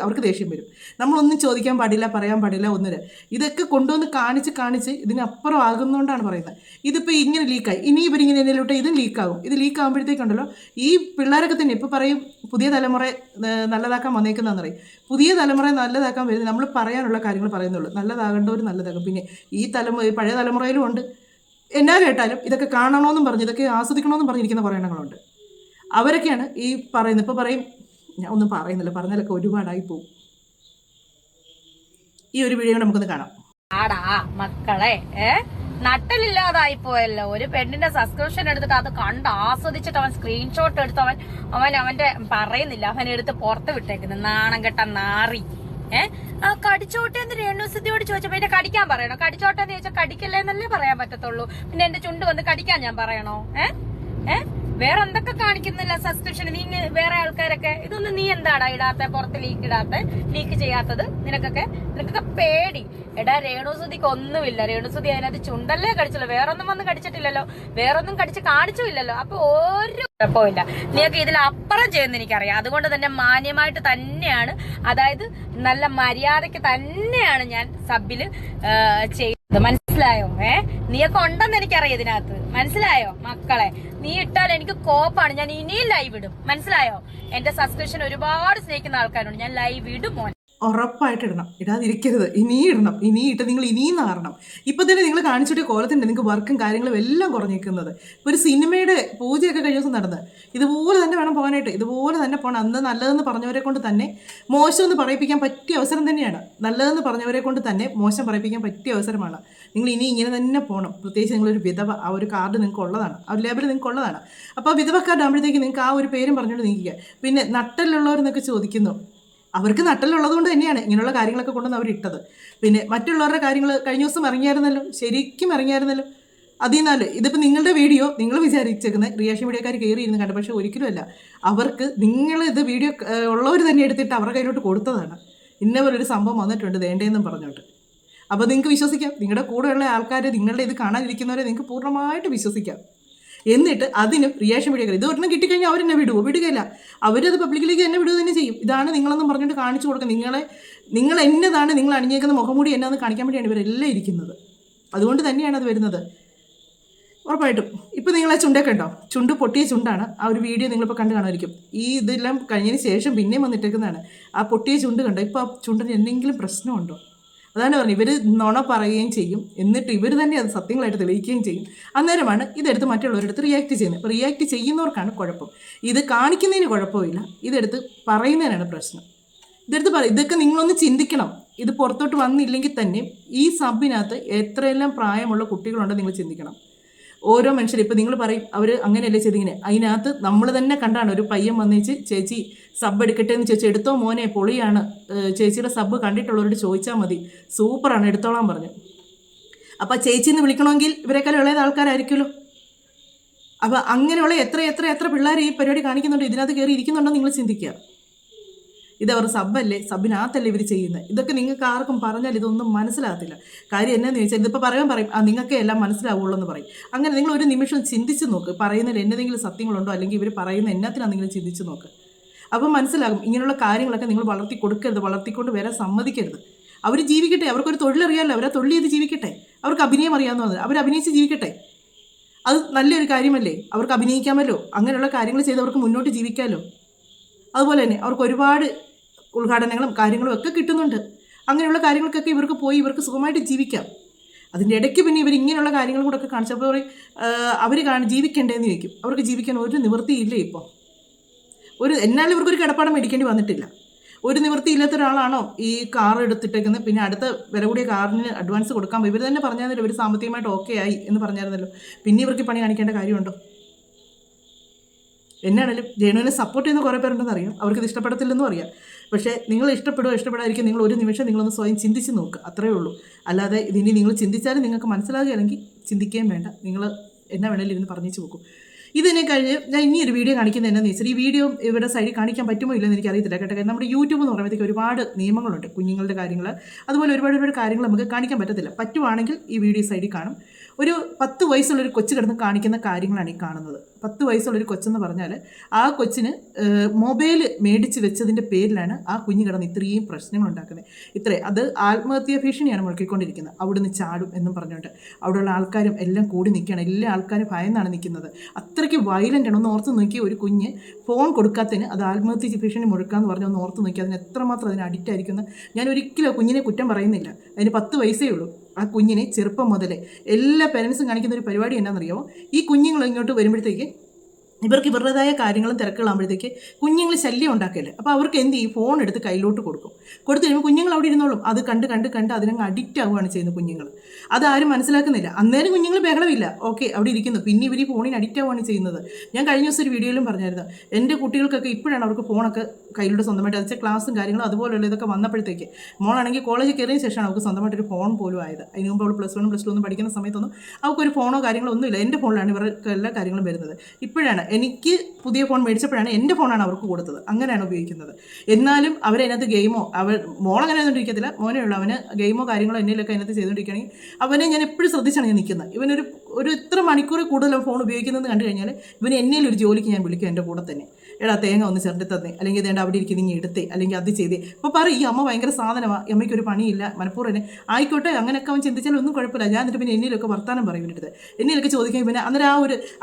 അവർക്ക് ദേഷ്യം വരും. നമ്മളൊന്നും ചോദിക്കാൻ പാടില്ല, പറയാൻ പാടില്ല, ഒന്നുമില്ല. ഇതൊക്കെ കൊണ്ടുവന്ന് കാണിച്ച് ഇതിനപ്പുറം ആകുന്നതുകൊണ്ടാണ് പറയുന്നത്. ഇതിപ്പോൾ ഇങ്ങനെ ലീക്കായി, ഇനി ഇവരിങ്ങനെ എന്തെങ്കിലും ഇതും ലീക്കാകും. ഇത് ലീക്കാകുമ്പോഴത്തേക്കുണ്ടല്ലോ ഈ പിള്ളേരൊക്കെ തന്നെ ഇപ്പോൾ പറയും പുതിയ തലമുറ നല്ലതാക്കാൻ വന്നേക്കുന്നതെന്ന് പറയും. പുതിയ തലമുറ നല്ലതാക്കാൻ വരുന്നത് നമ്മൾ പറയാനുള്ള കാര്യങ്ങൾ പറയുന്നുള്ളൂ. നല്ലതാകേണ്ടവർ നല്ലതാകും. പിന്നെ ഈ പഴയ തലമുറയിലും ഉണ്ട്. എന്നാ കേട്ടാലും ഇതൊക്കെ കാണണമെന്നും പറഞ്ഞ് ഇതൊക്കെ ആസ്വദിക്കണമെന്നും പറഞ്ഞിരിക്കുന്ന കുറേ എണ്ണങ്ങളുണ്ട്. അവരൊക്കെയാണ് ഈ പറയുന്നത്. ഇപ്പോൾ പറയും, ഞാൻ ഒന്നും പറയുന്നില്ല, പറഞ്ഞാലൊക്കെ ഒരുപാടായി പോകും. ഈ ഒരു വീഡിയോ നമുക്കൊന്ന് കാണാം. ആടാ മക്കളെ, നട്ടലില്ലാതായി പോയല്ലോ. ഒരു പെണ്ണിന്റെ സബ്സ്ക്രിപ്ഷൻ എടുത്തിട്ട് അത് കണ്ട് ആസ്വദിച്ചിട്ട് അവൻ സ്ക്രീൻഷോട്ട് എടുത്ത് അവന്റെ പറയുന്നില്ല, അവൻ എടുത്ത് പുറത്ത് വിട്ടേക്കുന്നു. നാണം കെട്ട നാറി. ആ കടിച്ചോട്ടെ എന്ന് രേണുസുതിയോട് ചോദിച്ചപ്പോ എന്നെ കടിക്കാൻ പറയണോ? കടിച്ചോട്ടെ എന്ന് ചോദിച്ചാൽ കടിക്കല്ലേ എന്നല്ലേ പറയാൻ പറ്റത്തുള്ളൂ. പിന്നെ എന്റെ ചുണ്ട് വന്ന് കടിക്കാൻ ഞാൻ പറയണോ? വേറെ എന്തൊക്കെ കാണിക്കുന്നില്ല സബ്സ്ക്രിപ്ഷൻ? നീ വേറെ ആൾക്കാരൊക്കെ ഇതൊന്നും നീ എന്താടാ ഇടാത്ത, പുറത്ത് ലീക്ക് ചെയ്യാത്തത്? നിനക്കൊക്കെ പേടി. എടാ രേണുസുതിക്ക് ഒന്നുമില്ല. രേണുസുതി അതിനകത്ത് ചുണ്ടല്ലേ കടിച്ചല്ലോ, വേറൊന്നും വന്ന് കടിച്ചിട്ടില്ലല്ലോ, വേറൊന്നും കടിച്ച് കാണിച്ചുമില്ലല്ലോ. അപ്പൊ ഒരു കുഴപ്പമില്ല. നീയൊക്കെ ഇതിലപ്പുറം ചെയ്യുന്ന എനിക്കറിയാം. അതുകൊണ്ട് തന്നെ മാന്യമായിട്ട് തന്നെയാണ്, അതായത് നല്ല മര്യാദയ്ക്ക് തന്നെയാണ് ഞാൻ സബില് ചെയ്യുന്നത്. മനസ്സിലായോ? നീയൊക്കെ ഉണ്ടെന്ന് എനിക്കറിയാം ഇതിനകത്ത്. മനസ്സിലായോ മക്കളെ? നീ ഇട്ടാൽ എനിക്ക് കോപ്പാണ്. ഞാൻ ഇനിയും ലൈവ് ഇടും. മനസ്സിലായോ? എന്റെ സബ്സ്ക്രിപ്ഷൻ ഒരുപാട് സ്നേഹിക്കുന്ന ആൾക്കാരുണ്ട്. ഞാൻ ലൈവ് ഇടും മോൻ. ഉറപ്പായിട്ട് ഇടണം, ഇടാതിരിക്കരുത്. ഇനിയും ഇടണം, ഇനിയിട്ട് നിങ്ങൾ ഇനിയും നാറണം. ഇപ്പം തന്നെ നിങ്ങൾ കാണിച്ചിട്ട് കോലത്തിൻ്റെ നിങ്ങൾക്ക് വർക്കും കാര്യങ്ങളും എല്ലാം കുറഞ്ഞിരിക്കുന്നത്. ഇപ്പോൾ ഒരു സിനിമയുടെ പൂജയൊക്കെ കഴിഞ്ഞ ദിവസം നടന്നത്, ഇതുപോലെ തന്നെ വേണം പോകാനായിട്ട്, ഇതുപോലെ തന്നെ പോകണം. അന്ന് നല്ലതെന്ന് പറഞ്ഞവരെ കൊണ്ട് തന്നെ മോശമെന്ന് പറയിപ്പിക്കാൻ പറ്റിയ അവസരം തന്നെയാണ്. നല്ലതെന്ന് പറഞ്ഞവരെ കൊണ്ട് തന്നെ മോശം പറയിപ്പിക്കാൻ പറ്റിയ അവസരമാണ്. നിങ്ങൾ ഇനി ഇങ്ങനെ തന്നെ പോകണം. പ്രത്യേകിച്ച് നിങ്ങളൊരു വിധവ, ആ ഒരു കാർഡ് നിങ്ങൾക്ക് ഉള്ളതാണ്, ആ ഒരു ലേബൽ നിങ്ങൾക്ക് ഉള്ളതാണ്. അപ്പോൾ ആ വിധവ കാർഡ് ആകുമ്പോഴത്തേക്ക് നിങ്ങൾക്ക് ആ ഒരു പേരും പറഞ്ഞുകൊണ്ട് നീക്കുക. പിന്നെ നട്ടലുള്ളവരെന്നൊക്കെ ചോദിക്കുന്നു, അവർക്ക് നട്ടലുള്ളത് കൊണ്ട് തന്നെയാണ് ഇങ്ങനെയുള്ള കാര്യങ്ങളൊക്കെ കൊണ്ടുവന്ന് അവരിട്ടത്. പിന്നെ മറ്റുള്ളവരുടെ കാര്യങ്ങൾ കഴിഞ്ഞ ദിവസം ഇറങ്ങിയായിരുന്നല്ലോ, ശരിക്കും ഇറങ്ങിയായിരുന്നല്ലോ. അതിൽ നിന്നാല് ഇതിപ്പോൾ നിങ്ങളുടെ വീഡിയോ നിങ്ങൾ വിചാരിച്ചേക്കുന്നത് റിയാക്ഷൻ വീഡിയോക്കാർ കയറി ഇരുന്ന് കണ്ടു. പക്ഷേ ഒരിക്കലുമല്ല. അവർക്ക് നിങ്ങൾ ഇത് വീഡിയോ ഉള്ളവർ തന്നെ എടുത്തിട്ട് അവരുടെ കയ്യിലോട്ട് കൊടുത്തതാണ്. ഇന്നപോലൊരു സംഭവം വന്നിട്ടുണ്ട് വേണ്ടേന്നും പറഞ്ഞോട്ട്. അപ്പോൾ നിങ്ങൾക്ക് വിശ്വസിക്കാം. നിങ്ങളുടെ കൂടെയുള്ള ആൾക്കാർ, നിങ്ങളുടെ ഇത് കാണാനിരിക്കുന്നവരെ നിങ്ങൾക്ക് പൂർണ്ണമായിട്ട് വിശ്വസിക്കാം. എന്നിട്ട് അതിനും റിയാക്ഷൻ വീഡിയോ ഇത് ഒരെണ്ണം കിട്ടിക്കഴിഞ്ഞാൽ അവരെന്നെ വിടുകയില്ല. അവരത് പബ്ലിക്കിലേക്ക് തന്നെ വിടുക തന്നെ ചെയ്യും. ഇതാണ് നിങ്ങളെന്നും പറഞ്ഞുകൊണ്ട് കാണിച്ചു കൊടുക്കുക. നിങ്ങൾ എന്നതാണ്, നിങ്ങൾ അണിഞ്ഞേക്കുന്ന മുഖംമൂടി എന്നാന്ന് കാണിക്കാൻ വേണ്ടിയാണ് ഇവരെല്ലാം ഇരിക്കുന്നത്. അതുകൊണ്ട് തന്നെയാണ് അത് വരുന്നത് ഉറപ്പായിട്ടും. ഇപ്പം നിങ്ങളെ ചുണ്ടൊക്കെ ഉണ്ടോ? ചുണ്ട് പൊട്ടിയ ചുണ്ടാണ്. ആ ഒരു വീഡിയോ നിങ്ങളിപ്പോൾ കണ്ടു കാണുമായിരിക്കും. ഈ ഇതെല്ലാം കഴിഞ്ഞതിന് ശേഷം പിന്നെയും വന്നിട്ടേക്കുന്നതാണ്. ആ പൊട്ടിയ ചുണ്ട് കണ്ടോ? ഇപ്പോൾ ആ ചുണ്ടിന് എന്തെങ്കിലും പ്രശ്നമുണ്ടോ? അതാണ് പറഞ്ഞത്. ഇവർ നുണ പറയുകയും ചെയ്യും, എന്നിട്ട് ഇവർ തന്നെ അത് സത്യങ്ങളായിട്ട് തെളിയിക്കുകയും ചെയ്യും. അന്നേരമാണ് ഇതെടുത്ത് മറ്റുള്ളവരടുത്ത് റിയാക്ട് ചെയ്യുന്നത്. അപ്പോൾ റിയാക്ട് ചെയ്യുന്നവർക്കാണ് കുഴപ്പം. ഇത് കാണിക്കുന്നതിന് കുഴപ്പമില്ല, ഇതെടുത്ത് പറയുന്നതിനാണ് പ്രശ്നം. ഇതൊക്കെ നിങ്ങളൊന്ന് ചിന്തിക്കണം. ഇത് പുറത്തോട്ട് വന്നില്ലെങ്കിൽ തന്നെ ഈ സബിനകത്ത് എത്രയെല്ലാം പ്രായമുള്ള കുട്ടികളുണ്ട് നിങ്ങൾ ചിന്തിക്കണം. ഓരോ മനുഷ്യർ ഇപ്പോൾ നിങ്ങൾ പറയും അവർ അങ്ങനെയല്ലേ ചെയ്തിങ്ങനെ. അതിനകത്ത് നമ്മൾ തന്നെ കണ്ടാണ് ഒരു പയ്യൻ വന്നേച്ച് ചേച്ചി സബ് എടുക്കട്ടെ എന്ന് ചോദിച്ചു. എടുത്തോ മോനെ, പൊളിയാണ്, ചേച്ചിയുടെ സബ് കണ്ടിട്ടുള്ളവരോട് ചോദിച്ചാൽ മതി, സൂപ്പറാണ്, എടുത്തോളാൻ പറഞ്ഞു. അപ്പോൾ ചേച്ചിന്ന് വിളിക്കണമെങ്കിൽ ഇവരെക്കാളും ഇളയത് ആൾക്കാരായിരിക്കുമല്ലോ. അപ്പോൾ അങ്ങനെയുള്ള എത്ര എത്ര എത്ര പിള്ളേർ ഈ പരിപാടി കാണിക്കുന്നുണ്ട്, ഇതിനകത്ത് കയറി ഇരിക്കുന്നുണ്ടോ നിങ്ങൾ ചിന്തിക്കുക. ഇതവർ സബ്ബല്ലേ, സബിനകത്തല്ലേ ഇവർ ചെയ്യുന്നത്. ഇതൊക്കെ നിങ്ങൾക്ക് ആർക്കും പറഞ്ഞാൽ ഇതൊന്നും മനസ്സിലാകത്തില്ല. കാര്യം എന്നാന്ന് ചോദിച്ചാൽ ഇതിപ്പോൾ പറയും നിങ്ങൾക്ക് എല്ലാം മനസ്സിലാവുള്ളൂ എന്ന് പറയും. അങ്ങനെ നിങ്ങൾ ഒരു നിമിഷം ചിന്തിച്ച് നോക്ക്, പറയുന്നതിൽ എന്തെങ്കിലും സത്യങ്ങളുണ്ടോ, അല്ലെങ്കിൽ ഇവർ പറയുന്ന എന്നാത്തിനാണ് നിങ്ങൾ ചിന്തിച്ച് നോക്ക്. അപ്പം മനസ്സിലാകും. ഇങ്ങനെയുള്ള കാര്യങ്ങളൊക്കെ നിങ്ങൾ വളർത്തി കൊടുക്കരുത്, വളർത്തിക്കൊണ്ട് വരാൻ സമ്മതിക്കരുത്. അവർ ജീവിക്കട്ടെ, അവർക്കൊരു തൊഴിലറിയാമല്ലോ, അവരെ തൊഴിൽ ചെയ്ത് ജീവിക്കട്ടെ. അവർക്ക് അഭിനയം അറിയാവുന്നത്, അവർ അഭിനയിച്ച് ജീവിക്കട്ടെ. അത് നല്ലൊരു കാര്യമല്ലേ, അവർക്ക് അഭിനയിക്കാമല്ലോ. അങ്ങനെയുള്ള കാര്യങ്ങൾ ചെയ്ത് അവർക്ക് മുന്നോട്ട് ജീവിക്കാമല്ലോ. അതുപോലെ തന്നെ അവർക്ക് ഒരുപാട് ഉദ്ഘാടനങ്ങളും കാര്യങ്ങളും ഒക്കെ കിട്ടുന്നുണ്ട്. അങ്ങനെയുള്ള കാര്യങ്ങൾക്കൊക്കെ ഇവർക്ക് പോയി ഇവർക്ക് സുഖമായിട്ട് ജീവിക്കാം. അതിൻ്റെ ഇടയ്ക്ക് പിന്നെ ഇവർ ഇങ്ങനെയുള്ള കാര്യങ്ങളും കൂടെ ഒക്കെ കാണിച്ചപ്പോൾ അവർ ജീവിക്കണ്ടേന്ന് ചോദിക്കും. അവർക്ക് ജീവിക്കാൻ ഒരു നിവൃത്തിയില്ല. ഇപ്പോൾ എന്നാലും ഇവർക്കൊരു കിടപ്പാടം മേടിക്കേണ്ടി വന്നിട്ടില്ല. ഒരു നിവൃത്തിയില്ലാത്ത ഒരാളാണോ ഈ കാർ എടുത്തിട്ടേക്കുന്നത്? പിന്നെ അടുത്ത വില കൂടിയ കാറിന് അഡ്വാൻസ് കൊടുക്കാൻ ഇവർ തന്നെ പറഞ്ഞായിരുന്നല്ലോ, ഇവർ സാമ്പത്തികമായിട്ട് ഓക്കെ ആയി എന്ന് പറഞ്ഞായിരുന്നല്ലോ. പിന്നെ ഇവർക്ക് പണി കാണിക്കേണ്ട കാര്യമുണ്ടോ? എന്നാണേലും രേണുവിനെ സപ്പോർട്ട് ചെയ്യുന്ന കുറേ പേരുണ്ടെന്ന് അറിയാം, അവർക്കിത് ഇഷ്ടപ്പെടത്തില്ലെന്നും അറിയാം. പക്ഷേ നിങ്ങൾ ഇഷ്ടപ്പെടാതിരിക്കും, നിങ്ങൾ ഒരു നിമിഷം നിങ്ങളൊന്ന് സ്വയം ചിന്തിച്ച് നോക്കുക, അത്രയേ ഉള്ളൂ. അല്ലാതെ ഇതിനി നിങ്ങൾ ചിന്തിച്ചാലും നിങ്ങൾക്ക് മനസ്സിലാകുകയാണെങ്കിൽ ചിന്തിക്കുകയും വേണ്ട, നിങ്ങൾ എന്നാ വേണമെങ്കിലും ഇരുന്ന് പറഞ്ഞു വെക്കും. ഇതിനെ കഴിഞ്ഞ് ഞാൻ ഇനി ഒരു വീഡിയോ കാണിക്കുന്നത് എന്നാന്ന് വെച്ചാൽ, ഈ വീഡിയോ ഇവിടെ സൈഡിൽ കാണിക്കാൻ പറ്റുമോ ഇല്ലെന്ന് എനിക്ക് അറിയത്തില്ല കേട്ടോ. നമ്മുടെ യൂട്യൂബ് എന്ന് പറയുമ്പോഴത്തേക്ക് ഒരുപാട് നിയമങ്ങളുണ്ട്, കുഞ്ഞുങ്ങളുടെ കാര്യങ്ങൾ, അതുപോലെ ഒരുപാട് കാര്യങ്ങൾ നമുക്ക് കാണിക്കാൻ പറ്റത്തില്ല. പറ്റുവാണെങ്കിൽ ഈ വീഡിയോ സൈഡിൽ കാണും. ഒരു 10 വയസ്സുള്ളൊരു കൊച്ചു കിടന്ന് കാണിക്കുന്ന കാര്യങ്ങളാണ് ഈ കാണുന്നത്. 10 വയസ്സുള്ളൊരു കൊച്ചെന്ന് പറഞ്ഞാൽ ആ കൊച്ചിന് മൊബൈൽ മേടിച്ച് വെച്ചതിൻ്റെ പേരിലാണ് ആ കുഞ്ഞ് കിടന്ന് ഇത്രയും പ്രശ്നങ്ങൾ ഉണ്ടാക്കുന്നത്. അത് ആത്മഹത്യാ ഭീഷണിയാണ് മുഴക്കിക്കൊണ്ടിരിക്കുന്നത്. അവിടുന്ന് ചാടും എന്നും പറഞ്ഞുകൊണ്ട് അവിടെയുള്ള ആൾക്കാരും എല്ലാം കൂടി നിൽക്കുകയാണ്. എല്ലാ ആൾക്കാരും ഭയന്നാണ് നിൽക്കുന്നത്. അത്രയ്ക്ക് വയലൻ്റ് ആണ്. ഒന്ന് ഓർത്ത് നോക്കി, ഒരു കുഞ്ഞ് ഫോൺ കൊടുക്കാത്തതിന് അത് ആത്മഹത്യ ഭീഷണി മുഴക്കാന്ന് പറഞ്ഞ് ഒന്ന് ഓർത്ത് നോക്കി, അതിന് എത്രമാത്രം അതിന് അഡിക്റ്റ് ആയിരിക്കുന്നു. ഞാൻ ഒരിക്കലും കുഞ്ഞിനെ കുറ്റം പറയുന്നില്ല, അതിന് 10 വയസ്സേ ഉള്ളൂ. ആ കുഞ്ഞിനെ ചെറുപ്പം മുതലേ എല്ലാ പേരൻസും കാണിക്കുന്ന ഒരു പരിപാടി എന്നാണെന്നറിയാമോ, ഈ കുഞ്ഞുങ്ങൾ ഇങ്ങോട്ട് വരുമ്പോഴത്തേക്ക് ഇവർക്ക് ഇവരുടേതായ കാര്യങ്ങളും തിരക്കുകളാകുമ്പോഴത്തേക്ക് കുഞ്ഞുങ്ങൾ ശല്യം ഉണ്ടാക്കില്ലേ. അപ്പോൾ അവർക്ക് എന്ത് ചെയ്യും, ഫോൺ എടുത്ത് കയ്യിലോട്ട് കൊടുക്കും. കൊടുത്തു കഴിയുമ്പോൾ കുഞ്ഞുങ്ങൾ അവിടെ ഇരുന്നോളും. അത് കണ്ട് അതിനങ്ങ് അഡിക്റ്റ് ആവുകയാണ് ചെയ്യുന്നത് കുഞ്ഞുങ്ങൾ. അതാരും മനസ്സിലാക്കുന്നില്ല. അന്നേരം കുഞ്ഞുങ്ങൾ ബഹളമില്ല, ഓക്കെ അവിടെ ഇരിക്കുന്നു. പിന്നെ ഇവർ ഈ ഫോണിന് അഡിക്റ്റ് ആവുകയാണ് ചെയ്യുന്നത്. ഞാൻ കഴിഞ്ഞ ദിവസം ഒരു വീഡിയോയിലും പറഞ്ഞായിരുന്നു, എൻ്റെ കുട്ടികൾക്കൊക്കെ ഇപ്പോഴാണ് അവർക്ക് ഫോണൊക്കെ കയ്യിലോട്ട് സ്വന്തമായിട്ട് അതിച്ച ക്ലാസ്സും കാര്യങ്ങളും അതുപോലെയുള്ള ഇതൊക്കെ വന്നപ്പോഴത്തേക്ക്, മോളാണെങ്കിൽ കോളേജിൽ കയറിയ ശേഷമാണ് അവർക്ക് സ്വന്തമായിട്ടൊരു ഫോൺ പോലും ആയത്. അതിന് മുമ്പ് അവൾ +1 +2 പഠിക്കുന്ന സമയത്തൊന്നും അവർക്കൊരു ഫോണോ കാര്യങ്ങളോ ഒന്നുമില്ല. എൻ്റെ ഫോണിലാണ് ഇവർക്ക് എല്ലാ കാര്യങ്ങളും വരുന്നത്. ഇപ്പോഴാണ് എനിക്ക് പുതിയ ഫോൺ മേടിച്ചപ്പോഴാണ് എൻ്റെ ഫോണാണ് അവർക്ക് കൊടുത്തത്, അങ്ങനെയാണ് ഉപയോഗിക്കുന്നത്. എന്നാലും അവരതിനകത്ത് ഗെയിമോ, മോളങ്ങനെ ചെയ്തുകൊണ്ടിരിക്കത്തില്ല, മോനേ ഉള്ളൂ, അവന് ഗെയിമോ കാര്യങ്ങളോ എന്തെങ്കിലുമൊക്കെ അതിനകത്ത് ചെയ്തുകൊണ്ടിരിക്കുകയാണെങ്കിൽ അവനെ ഞാൻ എപ്പോഴും ശ്രദ്ധിച്ചാണ് ഞാൻ നിൽക്കുന്നത്. ഇവനൊരു ഇത്ര മണിക്കൂർ കൂടുതൽ ഫോൺ ഉപയോഗിക്കുന്നതെന്ന് കണ്ടു കഴിഞ്ഞാൽ ഇവന് എന്നേലും ഒരു ജോലിക്ക് ഞാൻ വിളിക്കും എൻ്റെ കൂടെ തന്നെ. എടാ തേങ്ങ ഒന്ന് ചെറുതി തന്നേ, അല്ലെങ്കിൽ ഇതേണ്ട അവിടെ ഇരിക്കുന്ന ഇങ്ങനെ എടുത്തേ, അല്ലെങ്കിൽ അത് ചെയ്തേ. അപ്പോൾ പറയും ഈ അമ്മ ഭയങ്കര സാധനമാണ്, അമ്മയ്ക്കൊരു പണിയില്ല, മനഃപൂർവ്വം ആയിക്കോട്ടെ. അങ്ങനെയൊക്കെ അവൻ ചിന്തിച്ചാലും ഒന്നും കുഴപ്പമില്ല. ഞാൻ എന്നിട്ട് പിന്നെ എന്നേലൊക്കെ വർത്താനം പറയും ഇവരുടെ എന്നേലൊക്കെ ചോദിക്കാൻ. പിന്നെ അന്നേരം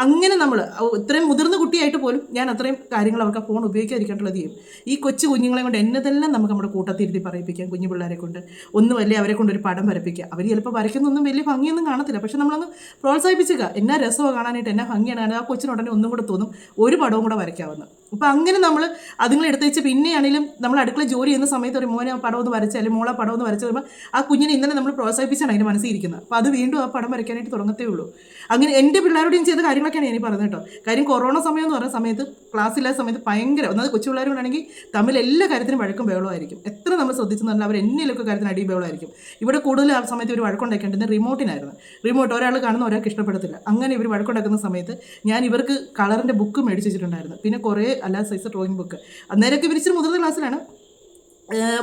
അങ്ങനെ നമ്മൾ ഇത്രയും മുതിർന്ന കുട്ടിയായിട്ട് പോലും ഞാൻ അത്രയും കാര്യങ്ങൾ അവർക്ക് ഫോൺ ഉപയോഗിക്കാതിരിക്കാനുള്ളത് ചെയ്യും. ഈ കുഞ്ഞുങ്ങളെ കൊണ്ട് എന്നതെല്ലാം നമുക്ക് നമ്മുടെ കൂട്ടത്തിരുത്തി പറയിപ്പിക്കാം. കുഞ്ഞു പിള്ളേരെ കൊണ്ട് ഒന്നുമല്ലേ, അവരെ കൊണ്ട് ഒരു പടം വരപ്പിക്കുക. അവർ ചിലപ്പോൾ വരയ്ക്കുന്നൊന്നും വലിയ ഭംഗിയൊന്നും കാണത്തില്ല, പക്ഷെ നമ്മളൊന്ന് പ്രോത്സാഹിപ്പിച്ചുക. എന്നാ രസമാണ് കാണാനായിട്ട്, എന്നാ ഭംഗിയാണ്. ആ കൊച്ചിനുടനെ ഒന്നും കൂടെ തോന്നും ഒരു പടവും കൂടെ വരയ്ക്കാവുന്ന. അപ്പം അങ്ങനെ നമ്മൾ അതുങ്ങളെ എടുത്ത് വെച്ച് പിന്നെയാണെങ്കിലും നമ്മൾ അടുക്കള ജോലി ചെയ്യുന്ന സമയത്ത് ഒരു മോനെ പടം ഒന്ന് വരച്ച്, അല്ലെങ്കിൽ മോളെ പടം ഒന്ന് വരച്ച് വരുമ്പോൾ ആ കുഞ്ഞിനെ ഇന്നലെ നമ്മൾ പ്രോത്സാഹിപ്പിച്ചാണ് അതിൻ്റെ മനസ്സിരിക്കുന്നത്. അപ്പോൾ അത് വീണ്ടും ആ പടം വരയ്ക്കാനായിട്ട് തുടങ്ങത്തേ ഉള്ളൂ. അങ്ങനെ എൻ്റെ പിള്ളേരോടും ചെയ്ത കാര്യങ്ങളൊക്കെയാണ് ഞാൻ പറഞ്ഞത് കേട്ടോ. കാര്യം കൊറോണ സമയം എന്ന് പറയുന്ന സമയത്ത്, ക്ലാസ്സില്ലാത്ത സമയത്ത് ഭയങ്കര ഒന്നത് കൊച്ചു പിള്ളേരോടാണെങ്കിൽ തമ്മിൽ എല്ലാ കാര്യത്തിനും വഴക്കും ബഹളമായിരിക്കും. എത്ര നമ്മൾ ശ്രദ്ധിച്ചെന്ന് അവർ എന്നേലൊക്കെ കാര്യത്തിന് അടിയും ബഹളമായിരിക്കും. ഇവിടെ കൂടുതൽ ആ സമയത്ത് ഒരു വഴക്കുണ്ടാക്കേണ്ടത് റിമോട്ടിനായിരുന്നു. റിമോട്ട് ഒരാൾ കാണുന്ന ഒരാൾക്ക് ഇഷ്ടപ്പെടത്തില്ല. അങ്ങനെ ഇവർ വഴക്കുണ്ടാക്കുന്ന സമയത്ത് ഞാൻ ഇവർക്ക് കളറിൻ്റെ ബുക്ക് മേടിച്ച് വെച്ചിട്ടുണ്ടായിരുന്നു. പിന്നെ കുറേ അല്ലാതെ സൈസ് ഡ്രോയിങ് ബുക്ക്. അന്നേരമൊക്കെ ഇവർ ഇച്ചിരി മുതിർന്ന ക്ലാസ്സിലാണ്.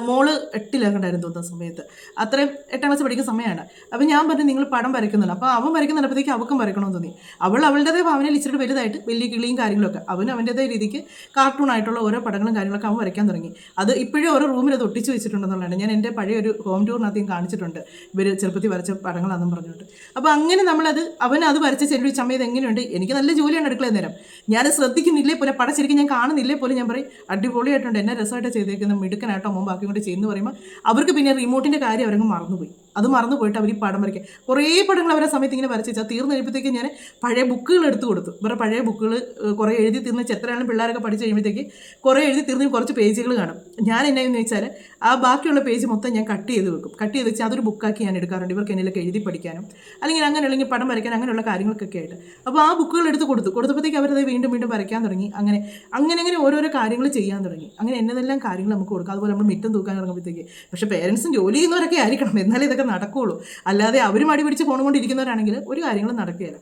മോള് 8ലാണ്ടായിരുന്നു തോന്നുന്ന സമയത്ത്, അത്രയും 8ാം ക്ലാസ് പഠിക്കുന്ന സമയമാണ്. അപ്പോൾ ഞാൻ പറഞ്ഞു നിങ്ങൾ പടം വരയ്ക്കുന്നുണ്ട്. അപ്പോൾ അവൻ വരയ്ക്കുന്നുണ്ടപ്പോഴത്തേക്ക് അവൾക്കും വരയ്ക്കണമെന്ന് തോന്നി. അവളുടേതായ ഭാവനയിൽ ഇച്ചിരി വലുതായിട്ട് വലിയ കിളിയും കാര്യങ്ങളൊക്കെ അവൻ്റേതായ രീതിക്ക് കാർട്ടൂണായിട്ടുള്ള ഓരോ പടങ്ങളും കാര്യങ്ങളൊക്കെ അവൻ വരയ്ക്കാൻ തുടങ്ങി. അത് ഇപ്പോഴും ഓരോ റൂമിൽ അത് ഒട്ടിച്ച് വെച്ചിട്ടുണ്ടെന്നുള്ളതാണ്. ഞാൻ എൻ്റെ പഴയ ഒരു ഹോം ടൂറിനകത്തേക്കും കാണിച്ചിട്ടുണ്ട്, ഇവർ ചെറുപ്പത്തിൽ വരച്ച പടങ്ങളാണെന്നും പറഞ്ഞുകൊണ്ട്. അപ്പോൾ അങ്ങനെ നമ്മളത് അവനത് വരച്ച ചെല്ലു ചമ്മയത് എങ്ങനെയുണ്ട്, എനിക്ക് നല്ല ജോലിയാണ് അടുക്കള നേരം. ഞാൻ ശ്രദ്ധിക്കുന്നില്ലേ പോലെ, പടം ശരിക്കും ഞാൻ കാണുന്നില്ലേ പോലെ ഞാൻ പറയും അടിപൊളിയായിട്ടുണ്ട്, എന്നെ രസമായിട്ട് ചെയ്തേക്കുന്ന മിടുക്കനായിട്ടോ മോൻ ബാക്കി കൊണ്ട് ചെയ്യുന്നു പറയുമ്പോൾ അവർക്ക് പിന്നെ റിമോട്ടിൻ്റെ കാര്യം അവരങ്ങ് മറന്നുപോയി. അത് മറന്നു പോയിട്ട് അവർ ഈ പടം വരയ്ക്കുക. കുറേ പടങ്ങൾ അവരെ സമയത്ത് ഇങ്ങനെ വരച്ച് വെച്ചാൽ തീർന്നു കഴിയുമ്പോഴത്തേക്ക് ഞാൻ പഴയ ബുക്കുകൾ എടുത്ത് കൊടുത്തു. ഇവരുടെ പഴയ ബുക്കുകൾ കുറേ എഴുതി തീർന്ന് എത്രയാണ് പിള്ളേരൊക്കെ പഠിച്ച് കഴിയുമ്പോഴത്തേക്ക് കുറേ എഴുതി തീർന്ന് കുറച്ച് പേജുകൾ കാണും. ഞാൻ എന്നാന്ന് വെച്ചാൽ ആ ബാക്കിയുള്ള പേജ് മൊത്തം ഞാൻ കട്ട് ചെയ്ത് വെക്കും. കട്ട് ചെയ്ത് വെച്ചാൽ അതൊരു ബുക്കാക്കി ഞാൻ എടുക്കാറുണ്ട്, ഇവർക്ക് എന്തെങ്കിലുമൊക്കെ എഴുതി പഠിക്കാനും അല്ലെങ്കിൽ പടം വരയ്ക്കാൻ അങ്ങനെയുള്ള കാര്യങ്ങൾക്കൊക്കെ ആയിട്ട്. അപ്പോൾ ആ ബുക്കുകൾ എടുത്ത് കൊടുത്തപ്പോഴത്തേക്ക് അവരത് വീണ്ടും വരയ്ക്കാൻ തുടങ്ങി. അങ്ങനെ ഓരോരോ കാര്യങ്ങൾ ചെയ്യാൻ തുടങ്ങി. അങ്ങനെ എന്നതെല്ലാം കാര്യങ്ങൾ നമുക്ക് കൊടുക്കാം. അതുപോലെ നമ്മൾ മിറ്റം തൂക്കാൻ ഇറങ്ങുമ്പോഴത്തേക്ക്, പക്ഷേ പേരൻസും ജോലി ചെയ്യുന്നവരൊക്കെ ആയിരിക്കണം, എന്നാലേ ഇതൊക്കെ നടക്കുകയുള്ളൂ. അല്ലാതെ അവർ മടി പിടിച്ച് ഫോൺ കൊണ്ടിരിക്കുന്നവരാണെങ്കിൽ ഒരു കാര്യങ്ങളും നടക്കുകയില്ല.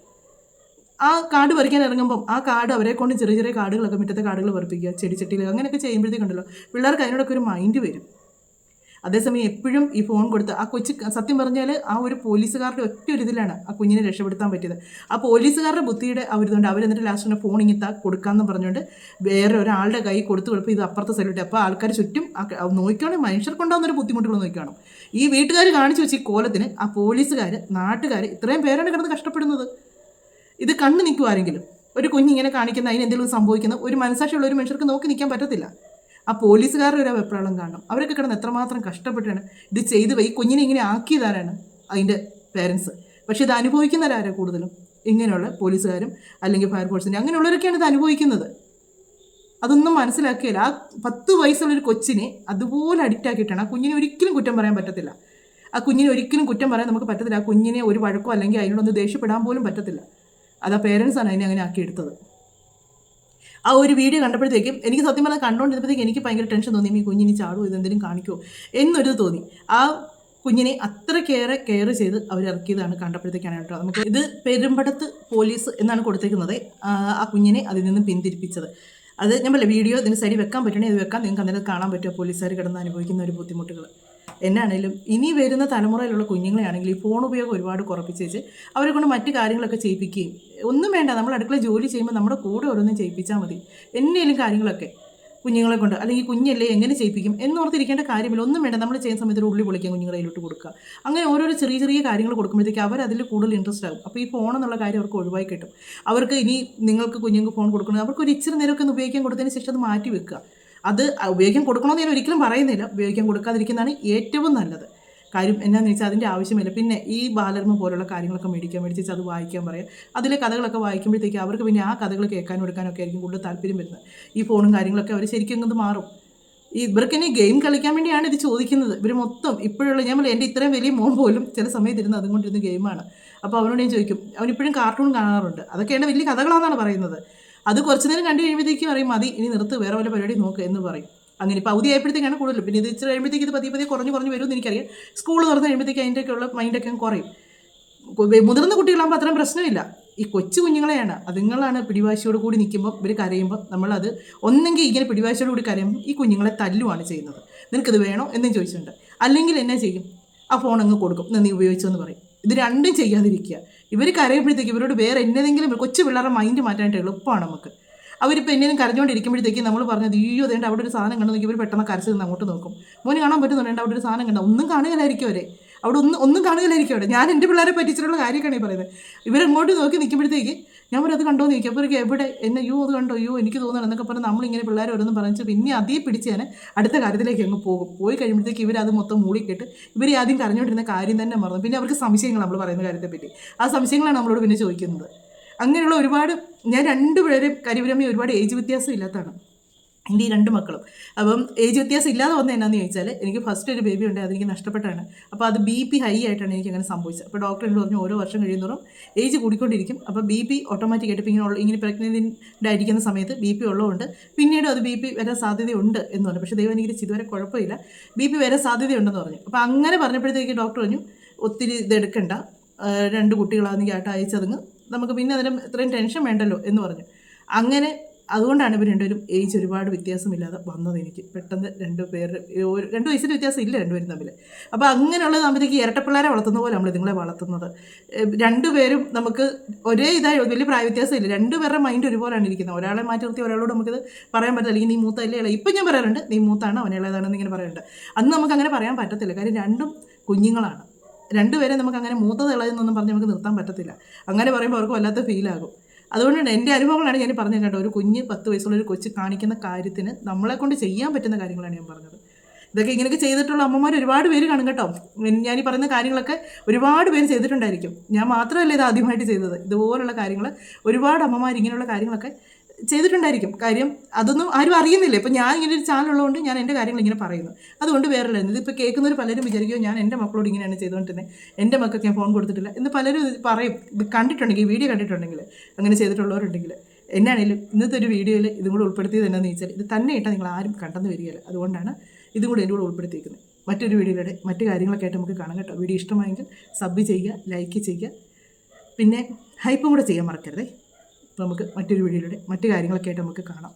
ആ കാർഡ് വരയ്ക്കാൻ ഇറങ്ങുമ്പം ആ കാർഡ് അവരെ കൊണ്ട് ചെറിയ കാർഡുകളൊക്കെ മുറ്റത്തെ കാർഡുകൾ വരപ്പിക്കുക, ചെടിച്ചട്ടിയിൽ അങ്ങനെയൊക്കെ ചെയ്യുമ്പോഴത്തേക്കുണ്ടല്ലോ പിള്ളേർക്ക് അതിനോടൊക്കെ ഒരു മൈൻഡ് വരും. അതേസമയം എപ്പോഴും ഈ ഫോൺ കൊടുത്ത് ആ കൊച്ചു, സത്യം പറഞ്ഞാൽ ആ ഒരു പോലീസുകാരുടെ ഒറ്റ ഒരു ഇതിലാണ് ആ കുഞ്ഞിനെ രക്ഷപ്പെടുത്താൻ പറ്റിയത്. ആ പോലീസുകാരുടെ ബുദ്ധിയുടെ അവരിതുകൊണ്ട് അവരെന്നിട്ട് ലാസ്റ്റ് ഫോൺ ഇങ്ങിത്താ കൊടുക്കാമെന്ന് പറഞ്ഞുകൊണ്ട് വേറെ ഒരാളുടെ കൈ കൊടുത്തു കൊടുപ്പോൾ ഇത് അപ്പുറത്തെ സൈഡിട്ട്. അപ്പോൾ ആൾക്കാർ ചുറ്റും നോക്കുകയാണെങ്കിൽ മനുഷ്യർക്കുണ്ടാകുന്നൊരു ബുദ്ധിമുട്ടുകൾ നോക്കുകയാണ്. ഈ വീട്ടുകാർ കാണിച്ചു വെച്ച് ഈ കോലത്തിന് ആ പോലീസുകാർ, നാട്ടുകാർ ഇത്രയും പേരാണ് കിടന്ന് കഷ്ടപ്പെടുന്നത്. ഇത് കണ്ടു നിൽക്കും ആരെങ്കിലും. ഒരു കുഞ്ഞിങ്ങനെ കാണിക്കുന്ന അതിന് എന്തെങ്കിലും സംഭവിക്കുന്ന ഒരു മനസാക്ഷിയുള്ള ഒരു മനുഷ്യർക്ക് നോക്കി നിൽക്കാൻ പറ്റത്തില്ല. ആ പോലീസുകാരുടെ ഒരു വെപ്രാളം കാണണം. അവരൊക്കെ കിടന്ന് എത്രമാത്രം കഷ്ടപ്പെട്ടാണ് ഇത് ചെയ്ത് ഈ കുഞ്ഞിനെ ഇങ്ങനെ ആക്കിയതാരാണ്? അതിൻ്റെ പേരൻസ്. പക്ഷെ ഇത് അനുഭവിക്കുന്നവരാരാ കൂടുതലും? ഇങ്ങനെയുള്ള പോലീസുകാരും അല്ലെങ്കിൽ ഫയർഫോഴ്സിൻ്റെ അങ്ങനെയുള്ളവരൊക്കെയാണ് ഇത് അനുഭവിക്കുന്നത്. അതൊന്നും മനസ്സിലാക്കിയില്ല. ആ 10 വയസ്സുള്ളൊരു കൊച്ചിനെ അതുപോലെ അഡിക്റ്റ് ആക്കിയിട്ടാണ്. ആ കുഞ്ഞിനെ ഒരിക്കലും കുറ്റം പറയാൻ പറ്റത്തില്ല. ആ കുഞ്ഞിനെ ഒരിക്കലും കുറ്റം പറയാൻ നമുക്ക് പറ്റത്തില്ല. ആ കുഞ്ഞിനെ ഒരു വഴക്കോ അല്ലെങ്കിൽ അതിനോടൊന്ന് ദേഷ്യപ്പെടാൻ പോലും പറ്റത്തില്ല. അത് ആ പേരൻസാണ് അതിനെ അങ്ങനെ ആക്കിയെടുത്തത്. ആ ഒരു വീഡിയോ കണ്ടപ്പോഴത്തേക്കും എനിക്ക് സത്യം പറഞ്ഞാൽ കണ്ടുകൊണ്ടിരുന്നപ്പോഴത്തേക്കും എനിക്ക് ഭയങ്കര ടെൻഷൻ തോന്നി, ഈ കുഞ്ഞിനി ചാടുമോ, ഇതെന്തെങ്കിലും കാണിക്കുമോ എന്നൊരു തോന്നി. ആ കുഞ്ഞിനെ അത്രക്കേറെ കെയർ ചെയ്ത് അവരിറക്കിയതാണ് കണ്ടപ്പോഴത്തേക്കാണ് കേട്ടോ. നമുക്ക് ഇത് പെരുമ്പടത്ത് പോലീസ് എന്നാണ് കൊടുത്തേക്കുന്നത്. ആ കുഞ്ഞിനെ അതിൽ നിന്ന് പിന്തിരിപ്പിച്ചത്. അത് ഞാൻ പറയില്ല, വീഡിയോ ഇതിന് സൈഡിൽ വെക്കാൻ പറ്റണേ ഇത് വെക്കാം, നിങ്ങൾക്ക് അന്നേരം കാണാൻ പറ്റുമോ പോലീസുകാർ കിടന്ന് അനുഭവിക്കുന്ന ഒരു ബുദ്ധിമുട്ടുകൾ. എന്നാണേലും ഇനി വരുന്ന തലമുറയിലുള്ള കുഞ്ഞുങ്ങളെയാണെങ്കിൽ ഈ ഫോൺ ഉപയോഗം ഒരുപാട് കുറപ്പിച്ചേച്ച് അവരെ കൊണ്ട് മറ്റു കാര്യങ്ങളൊക്കെ ചെയ്യിപ്പിക്കുകയും, ഒന്നും വേണ്ട, നമ്മൾ അടുക്കള ജോലി ചെയ്യുമ്പോൾ നമ്മുടെ കൂടെ ഓരോന്നും ചെയ്യിപ്പിച്ചാൽ മതി. എന്നേലും കാര്യങ്ങളൊക്കെ കുഞ്ഞുങ്ങളെ കൊണ്ട്, അല്ലെങ്കിൽ കുഞ്ഞല്ലേ എങ്ങനെ ചെയ്യിപ്പിക്കും എന്നോർത്തിരിക്കേണ്ട കാര്യമില്ല. ഒന്നും വേണ്ട, നമ്മൾ ചെയ്യുന്ന സമയത്ത് ഒരു ഉള്ളി പൊളിക്കാൻ കുഞ്ഞുങ്ങളെ അതിലോട്ട് കൊടുക്കുക. അങ്ങനെ ഓരോരോ ചെറിയ ചെറിയ കാര്യങ്ങൾ കൊടുക്കുമ്പോഴത്തേക്ക് അവർ അതിൽ കൂടുതൽ ഇൻട്രസ്റ്റ് ആകും. അപ്പോൾ ഈ ഫോൺ എന്നുള്ള കാര്യം അവർക്ക് ഒഴിവായി കിട്ടും. അവർക്ക് ഇനി നിങ്ങൾക്ക് കുഞ്ഞുങ്ങൾക്ക് ഫോൺ കൊടുക്കുന്നത് അവർക്ക് ഒരു ഇച്ചിരി നേരമൊക്കെ ഒന്ന് ഉപയോഗിക്കാൻ കൊടുത്തതിന് ശേഷം അത് മാറ്റി വെക്കുക. അത് ഉപയോഗിക്കാൻ കൊടുക്കണമെന്ന് ഞാൻ ഒരിക്കലും പറയുന്നില്ല, ഉപയോഗിക്കാൻ കൊടുക്കാതിരിക്കുന്നതാണ് ഏറ്റവും നല്ലത്. കാര്യം എന്നാന്ന് വെച്ചാൽ അതിൻ്റെ ആവശ്യമില്ല. പിന്നെ ഈ ബാലരമ പോലുള്ള കാര്യങ്ങളൊക്കെ മേടിച്ച് അത് വായിക്കാൻ പറയാം. അതിലെ കഥകളൊക്കെ വായിക്കുമ്പോഴത്തേക്ക് അവർക്ക് പിന്നെ ആ കഥകൾ കേൾക്കാനും എടുക്കാനൊക്കെ ആയിരിക്കും കൂടുതൽ താല്പര്യം വരുന്നത്. ഈ ഫോണും കാര്യങ്ങളൊക്കെ അവർ ശരിക്കും അങ്ങ് മാറും. ഇവർക്ക് ഇനി ഗെയിം കളിക്കാൻ വേണ്ടിയാണ് ഇത് ചോദിക്കുന്നത്. ഇവർ മൊത്തം ഇപ്പോഴുള്ള, ഞാൻ പറയും, എൻ്റെ ഇത്രയും വലിയ മോൻ പോലും ചില സമയത്ത് ഇരുന്ന് അതും കൊണ്ടിരുന്ന ഗെയിമാണ്. അപ്പോൾ അവനോട് ഞാൻ ചോദിക്കും, അവനിപ്പോഴും കാർട്ടൂൺ കാണാറുണ്ട്, അതൊക്കെയാണ് വലിയ കഥകളാണെന്നാണ് പറയുന്നത്. അത് കുറച്ച് നേരം കണ്ടു കഴിയുമ്പോഴത്തേക്ക് പറയും മതി, ഇനി നിർത്ത്, വേറെ വല്ല പരിപാടി നോക്ക് എന്ന് പറയും. അങ്ങനെ ഇപ്പോൾ അവധി ആയപ്പോഴത്തേക്കാണ് കൂടുതൽ. പിന്നെ ഇത് ഇച്ചിരി കഴിയുമ്പോഴത്തേക്ക് ഇത് പതിയെ കുറഞ്ഞ് വരുമെന്ന് എനിക്കറിയാം. സ്കൂൾ തുറന്ന് കഴിയുമ്പോഴത്തേക്ക് അതിൻ്റെയൊക്കെയുള്ള മൈൻഡൊക്കെ കുറയും. മുതിർന്ന കുട്ടികളാകുമ്പോൾ അത്രയും പ്രശ്നമില്ല. ഈ കൊച്ചു കുഞ്ഞുങ്ങളെയാണ്, അതുങ്ങളാണ് പിടിവാശിയോട് കൂടി നിൽക്കുമ്പോൾ ഇവർ കരയുമ്പോൾ നമ്മളത് ഒന്നെങ്കിൽ ഇങ്ങനെ പിടിവാശിയോട് കൂടി കരയുമ്പോൾ ഈ കുഞ്ഞുങ്ങളെ തല്ലുവാണ് ചെയ്യുന്നത്. നിനക്കിത് വേണോ എന്നും ചോദിച്ചിട്ടുണ്ട്. അല്ലെങ്കിൽ എന്നാ ചെയ്യും, ആ ഫോൺ അങ്ങ് കൊടുക്കും, നീ ഉപയോഗിച്ചെന്ന് പറയും. ഇത് രണ്ടും ചെയ്യാതിരിക്കുക. ഇവർ കരയുമ്പോഴത്തേക്ക് ഇവരോട് വേറെ എന്നതെങ്കിലും, കൊച്ചു പിള്ളേരുടെ മൈൻഡ് മാറ്റാനായിട്ട് എളുപ്പമാണ് നമുക്ക്. അവരിപ്പോൾ എന്തെങ്കിലും കരഞ്ഞുകൊണ്ടിരിക്കുമ്പോഴത്തേക്ക് നമ്മൾ പറഞ്ഞത് അയ്യോ അതേണ്ട അവിടെ ഒരു സാധനം കണ്ടു നോക്കി ഇവർ പെട്ടെന്ന് കരച്ച് നിന്ന് അങ്ങോട്ട് നോക്കും. മോന് കാണാൻ പറ്റുന്നുണ്ട് അവിടെ ഒരു സാധനം കണ്ട, ഒന്നും കാണുകയില്ലായിരിക്കും അവരെ, അവിടെ ഒന്നും കാണുകയില്ലായിരിക്കും അവിടെ. ഞാൻ എൻ്റെ പിള്ളേരെ പറ്റിച്ചിട്ടുള്ള കാര്യമൊക്കെയാണ് ഈ പറയുന്നത്. ഇവരങ്ങോട്ട് നോക്കി നിൽക്കുമ്പോഴത്തേക്ക് ഞാൻ പറയും അത് കണ്ടോ എന്ന് ചോദിക്കും. അപ്പോൾ എവിടെ എന്നെ അയ്യോ അത് കണ്ടോ, അയ്യോ എനിക്ക് തോന്നുന്നു എന്നൊക്കെ പറഞ്ഞ് നമ്മളിങ്ങനെ പിള്ളേർ ഓരോന്നും പറഞ്ഞു പിന്നെ അതേ പിടിച്ച് ഞാൻ അടുത്ത കാര്യത്തിലേക്ക് അങ്ങ് പോകും. പോയി കഴിയുമ്പോഴത്തേക്ക് ഇവരത് മൊത്തം മൂടിക്കെട്ട് ഇവർ ആദ്യം കരഞ്ഞുകൊണ്ടിരുന്ന കാര്യം തന്നെ മറന്നു. പിന്നെ അവർക്ക് സംശയങ്ങൾ നമ്മൾ പറയുന്ന കാര്യത്തെപ്പറ്റി, ആ സംശയങ്ങളാണ് നമ്മളോട് പിന്നെ ചോദിക്കുന്നത്. അങ്ങനെയുള്ള ഒരുപാട്, ഞാൻ രണ്ടുപേരും കരിവരമ്മ ഒരുപാട് ഏജ് വ്യത്യാസം ഇല്ലാത്തതാണ് എൻ്റെ ഈ രണ്ട് മക്കളും. അപ്പം ഏജ് വ്യത്യാസം ഇല്ലാതെ വന്നത് എന്നാന്ന് ചോദിച്ചാൽ എനിക്ക് ഫസ്റ്റ് ഒരു ബേബി ഉണ്ട്, അതെനിക്ക് നഷ്ടപ്പെട്ടാണ്. അപ്പോൾ അത് BP ഹൈ ആയിട്ടാണ് എനിക്ക് അങ്ങനെ സംഭവിച്ചത്. അപ്പോൾ ഡോക്ടർ എന്നോട് പറഞ്ഞു ഓരോ വർഷം കഴിയുന്നതോറും ഏജ് കൂടിക്കൊണ്ടിരിക്കും. അപ്പോൾ BP ഓട്ടോമാറ്റിക്കായിട്ട് ഇപ്പോൾ ഇങ്ങനെ പ്രഗ്നൻ്റ് ആയിരിക്കുന്ന സമയത്ത് BP ഉള്ളതുകൊണ്ട് പിന്നീട് അത് BP വരാൻ സാധ്യതയുണ്ട് എന്ന് പറഞ്ഞു. പക്ഷേ ദൈവം എനിക്ക് ഇതുവരെ കുഴപ്പമില്ല, BP വരാൻ സാധ്യതയുണ്ടെന്ന് പറഞ്ഞു. അപ്പോൾ അങ്ങനെ പറഞ്ഞപ്പോഴത്തേക്ക് ഡോക്ടർ പറഞ്ഞു ഒത്തിരി ഇതെടുക്കണ്ട, 2 കുട്ടികളാണെങ്കിൽ ആയിട്ട് അയച്ചതെന്ന് നമുക്ക് പിന്നെ അതിന് ഇത്രയും ടെൻഷൻ വേണ്ടല്ലോ എന്ന് പറഞ്ഞു. അങ്ങനെ അതുകൊണ്ടാണ് ഇവർ രണ്ടുപേരും ഏജ് ഒരുപാട് വ്യത്യാസമില്ലാതെ വന്നത്. എനിക്ക് പെട്ടെന്ന് 2 വയസ്സിന് വ്യത്യാസം ഇല്ല രണ്ടുപേരും തമ്മിൽ. അപ്പോൾ അങ്ങനെയുള്ളത് ആകുമ്പോഴത്തേക്ക് ഇരട്ടപ്പിള്ളേരെ വളർത്തുന്ന പോലെ നമ്മൾ ഇതുങ്ങളെ വളർത്തുന്നത്. 2 പേരും നമുക്ക് ഒരേ ഇതായി വലിയ പ്രായ വ്യത്യാസം ഇല്ല, 2 പേരുടെ മൈൻഡ് ഒരുപോലെയാണ് ഇരിക്കുന്നത്. ഒരാളെ മാറ്റി നിർത്തി ഒരാളോട് നമുക്കിത് പറയാൻ പറ്റില്ല, അല്ലെങ്കിൽ നീ മൂത്തല്ലേ ഇള. ഇപ്പം ഞാൻ പറയാറുണ്ട് നീ മൂത്താണ് അവനുള്ളതാണെന്ന് ഇങ്ങനെ പറയാറുണ്ട്. അന്ന് നമുക്ക് അങ്ങനെ പറയാൻ പറ്റത്തില്ല, കാര്യം രണ്ടും കുഞ്ഞുങ്ങളാണ്. 2 പേരെ നമുക്ക് അങ്ങനെ മൂത്തത് ഇളയെന്നൊന്നും പറഞ്ഞ് നമുക്ക് നിർത്താൻ പറ്റത്തില്ല. അങ്ങനെ പറയുമ്പോൾ അവർക്ക് വല്ലാത്ത ഫീലാകും. അതുകൊണ്ടാണ് എൻ്റെ അനുഭവങ്ങളാണ് ഞാൻ പറഞ്ഞു കേട്ടോ. ഒരു കുഞ്ഞ് 10 വയസ്സുള്ള ഒരു കൊച്ച് കാണിക്കുന്ന കാര്യത്തിന് നമ്മളെ കൊണ്ട് ചെയ്യാൻ പറ്റുന്ന കാര്യങ്ങളാണ് ഞാൻ പറഞ്ഞത്. ഇതൊക്കെ ഇങ്ങനെയൊക്കെ ചെയ്തിട്ടുള്ള അമ്മമാർ ഒരുപാട് പേര് കാണും കേട്ടോ. ഞാൻ ഈ പറയുന്ന കാര്യങ്ങളൊക്കെ ഒരുപാട് പേര് ചെയ്തിട്ടുണ്ടായിരിക്കും. ഞാൻ മാത്രമല്ല ഇത് ആദ്യമായിട്ട് ചെയ്തത്. ഇതുപോലുള്ള കാര്യങ്ങൾ ഒരുപാട് അമ്മമാർ ഇങ്ങനെയുള്ള കാര്യങ്ങളൊക്കെ ചെയ്തിട്ടുണ്ടായിരിക്കും. കാര്യം അതൊന്നും ആരും അറിയുന്നില്ല. ഇപ്പം ഞാൻ ഇങ്ങനെ ഒരു ചാനലുള്ളതുകൊണ്ട് ഞാൻ എൻ്റെ കാര്യങ്ങൾ ഇങ്ങനെ പറയുന്നു. അതുകൊണ്ട് വേറെ ഉള്ളത് ഇതിപ്പോൾ കേൾക്കുന്നവർ പലരും വിചാരിക്കും ഞാൻ എൻ്റെ മക്കളോട് ഇങ്ങനെയാണ് ചെയ്തുകൊണ്ടിരുന്നത്, എൻ്റെ മക്കൾക്ക് ഞാൻ ഫോൺ കൊടുത്തിട്ടില്ല എന്ന് പലരും പറയും. ഇത് കണ്ടിട്ടുണ്ടെങ്കിൽ, വീഡിയോ കണ്ടിട്ടുണ്ടെങ്കിൽ, അങ്ങനെ ചെയ്തിട്ടുള്ളവരുണ്ടെങ്കിൽ. എന്നാണേലും ഇന്നത്തെ ഒരു വീഡിയോയിൽ ഇതും കൂടെ ഉൾപ്പെടുത്തിയത് എന്നാന്ന് ചോദിച്ചാൽ ഇത് തന്നെ ഇട്ടാൽ നിങ്ങൾ ആരും കണ്ടെന്ന് വരികയില്ല. അതുകൊണ്ടാണ് ഇതും കൂടെ എൻ്റെ കൂടെ ഉൾപ്പെടുത്തിയിരിക്കുന്നത്. മറ്റൊരു വീഡിയോയിലൂടെ മറ്റു കാര്യങ്ങളൊക്കെ ആയിട്ട് നമുക്ക് കാണാം കേട്ടോ. വീഡിയോ ഇഷ്ടമായെങ്കിൽ സബ് ചെയ്യുക, ലൈക്ക് ചെയ്യുക, പിന്നെ ഹൈപ്പും കൂടെ ചെയ്യാൻ മറക്കരുതേ. നമുക്ക് മറ്റൊരു വീഡിയോയിലൂടെ മറ്റു കാര്യങ്ങളൊക്കെ ആയിട്ട് നമുക്ക് കാണാം.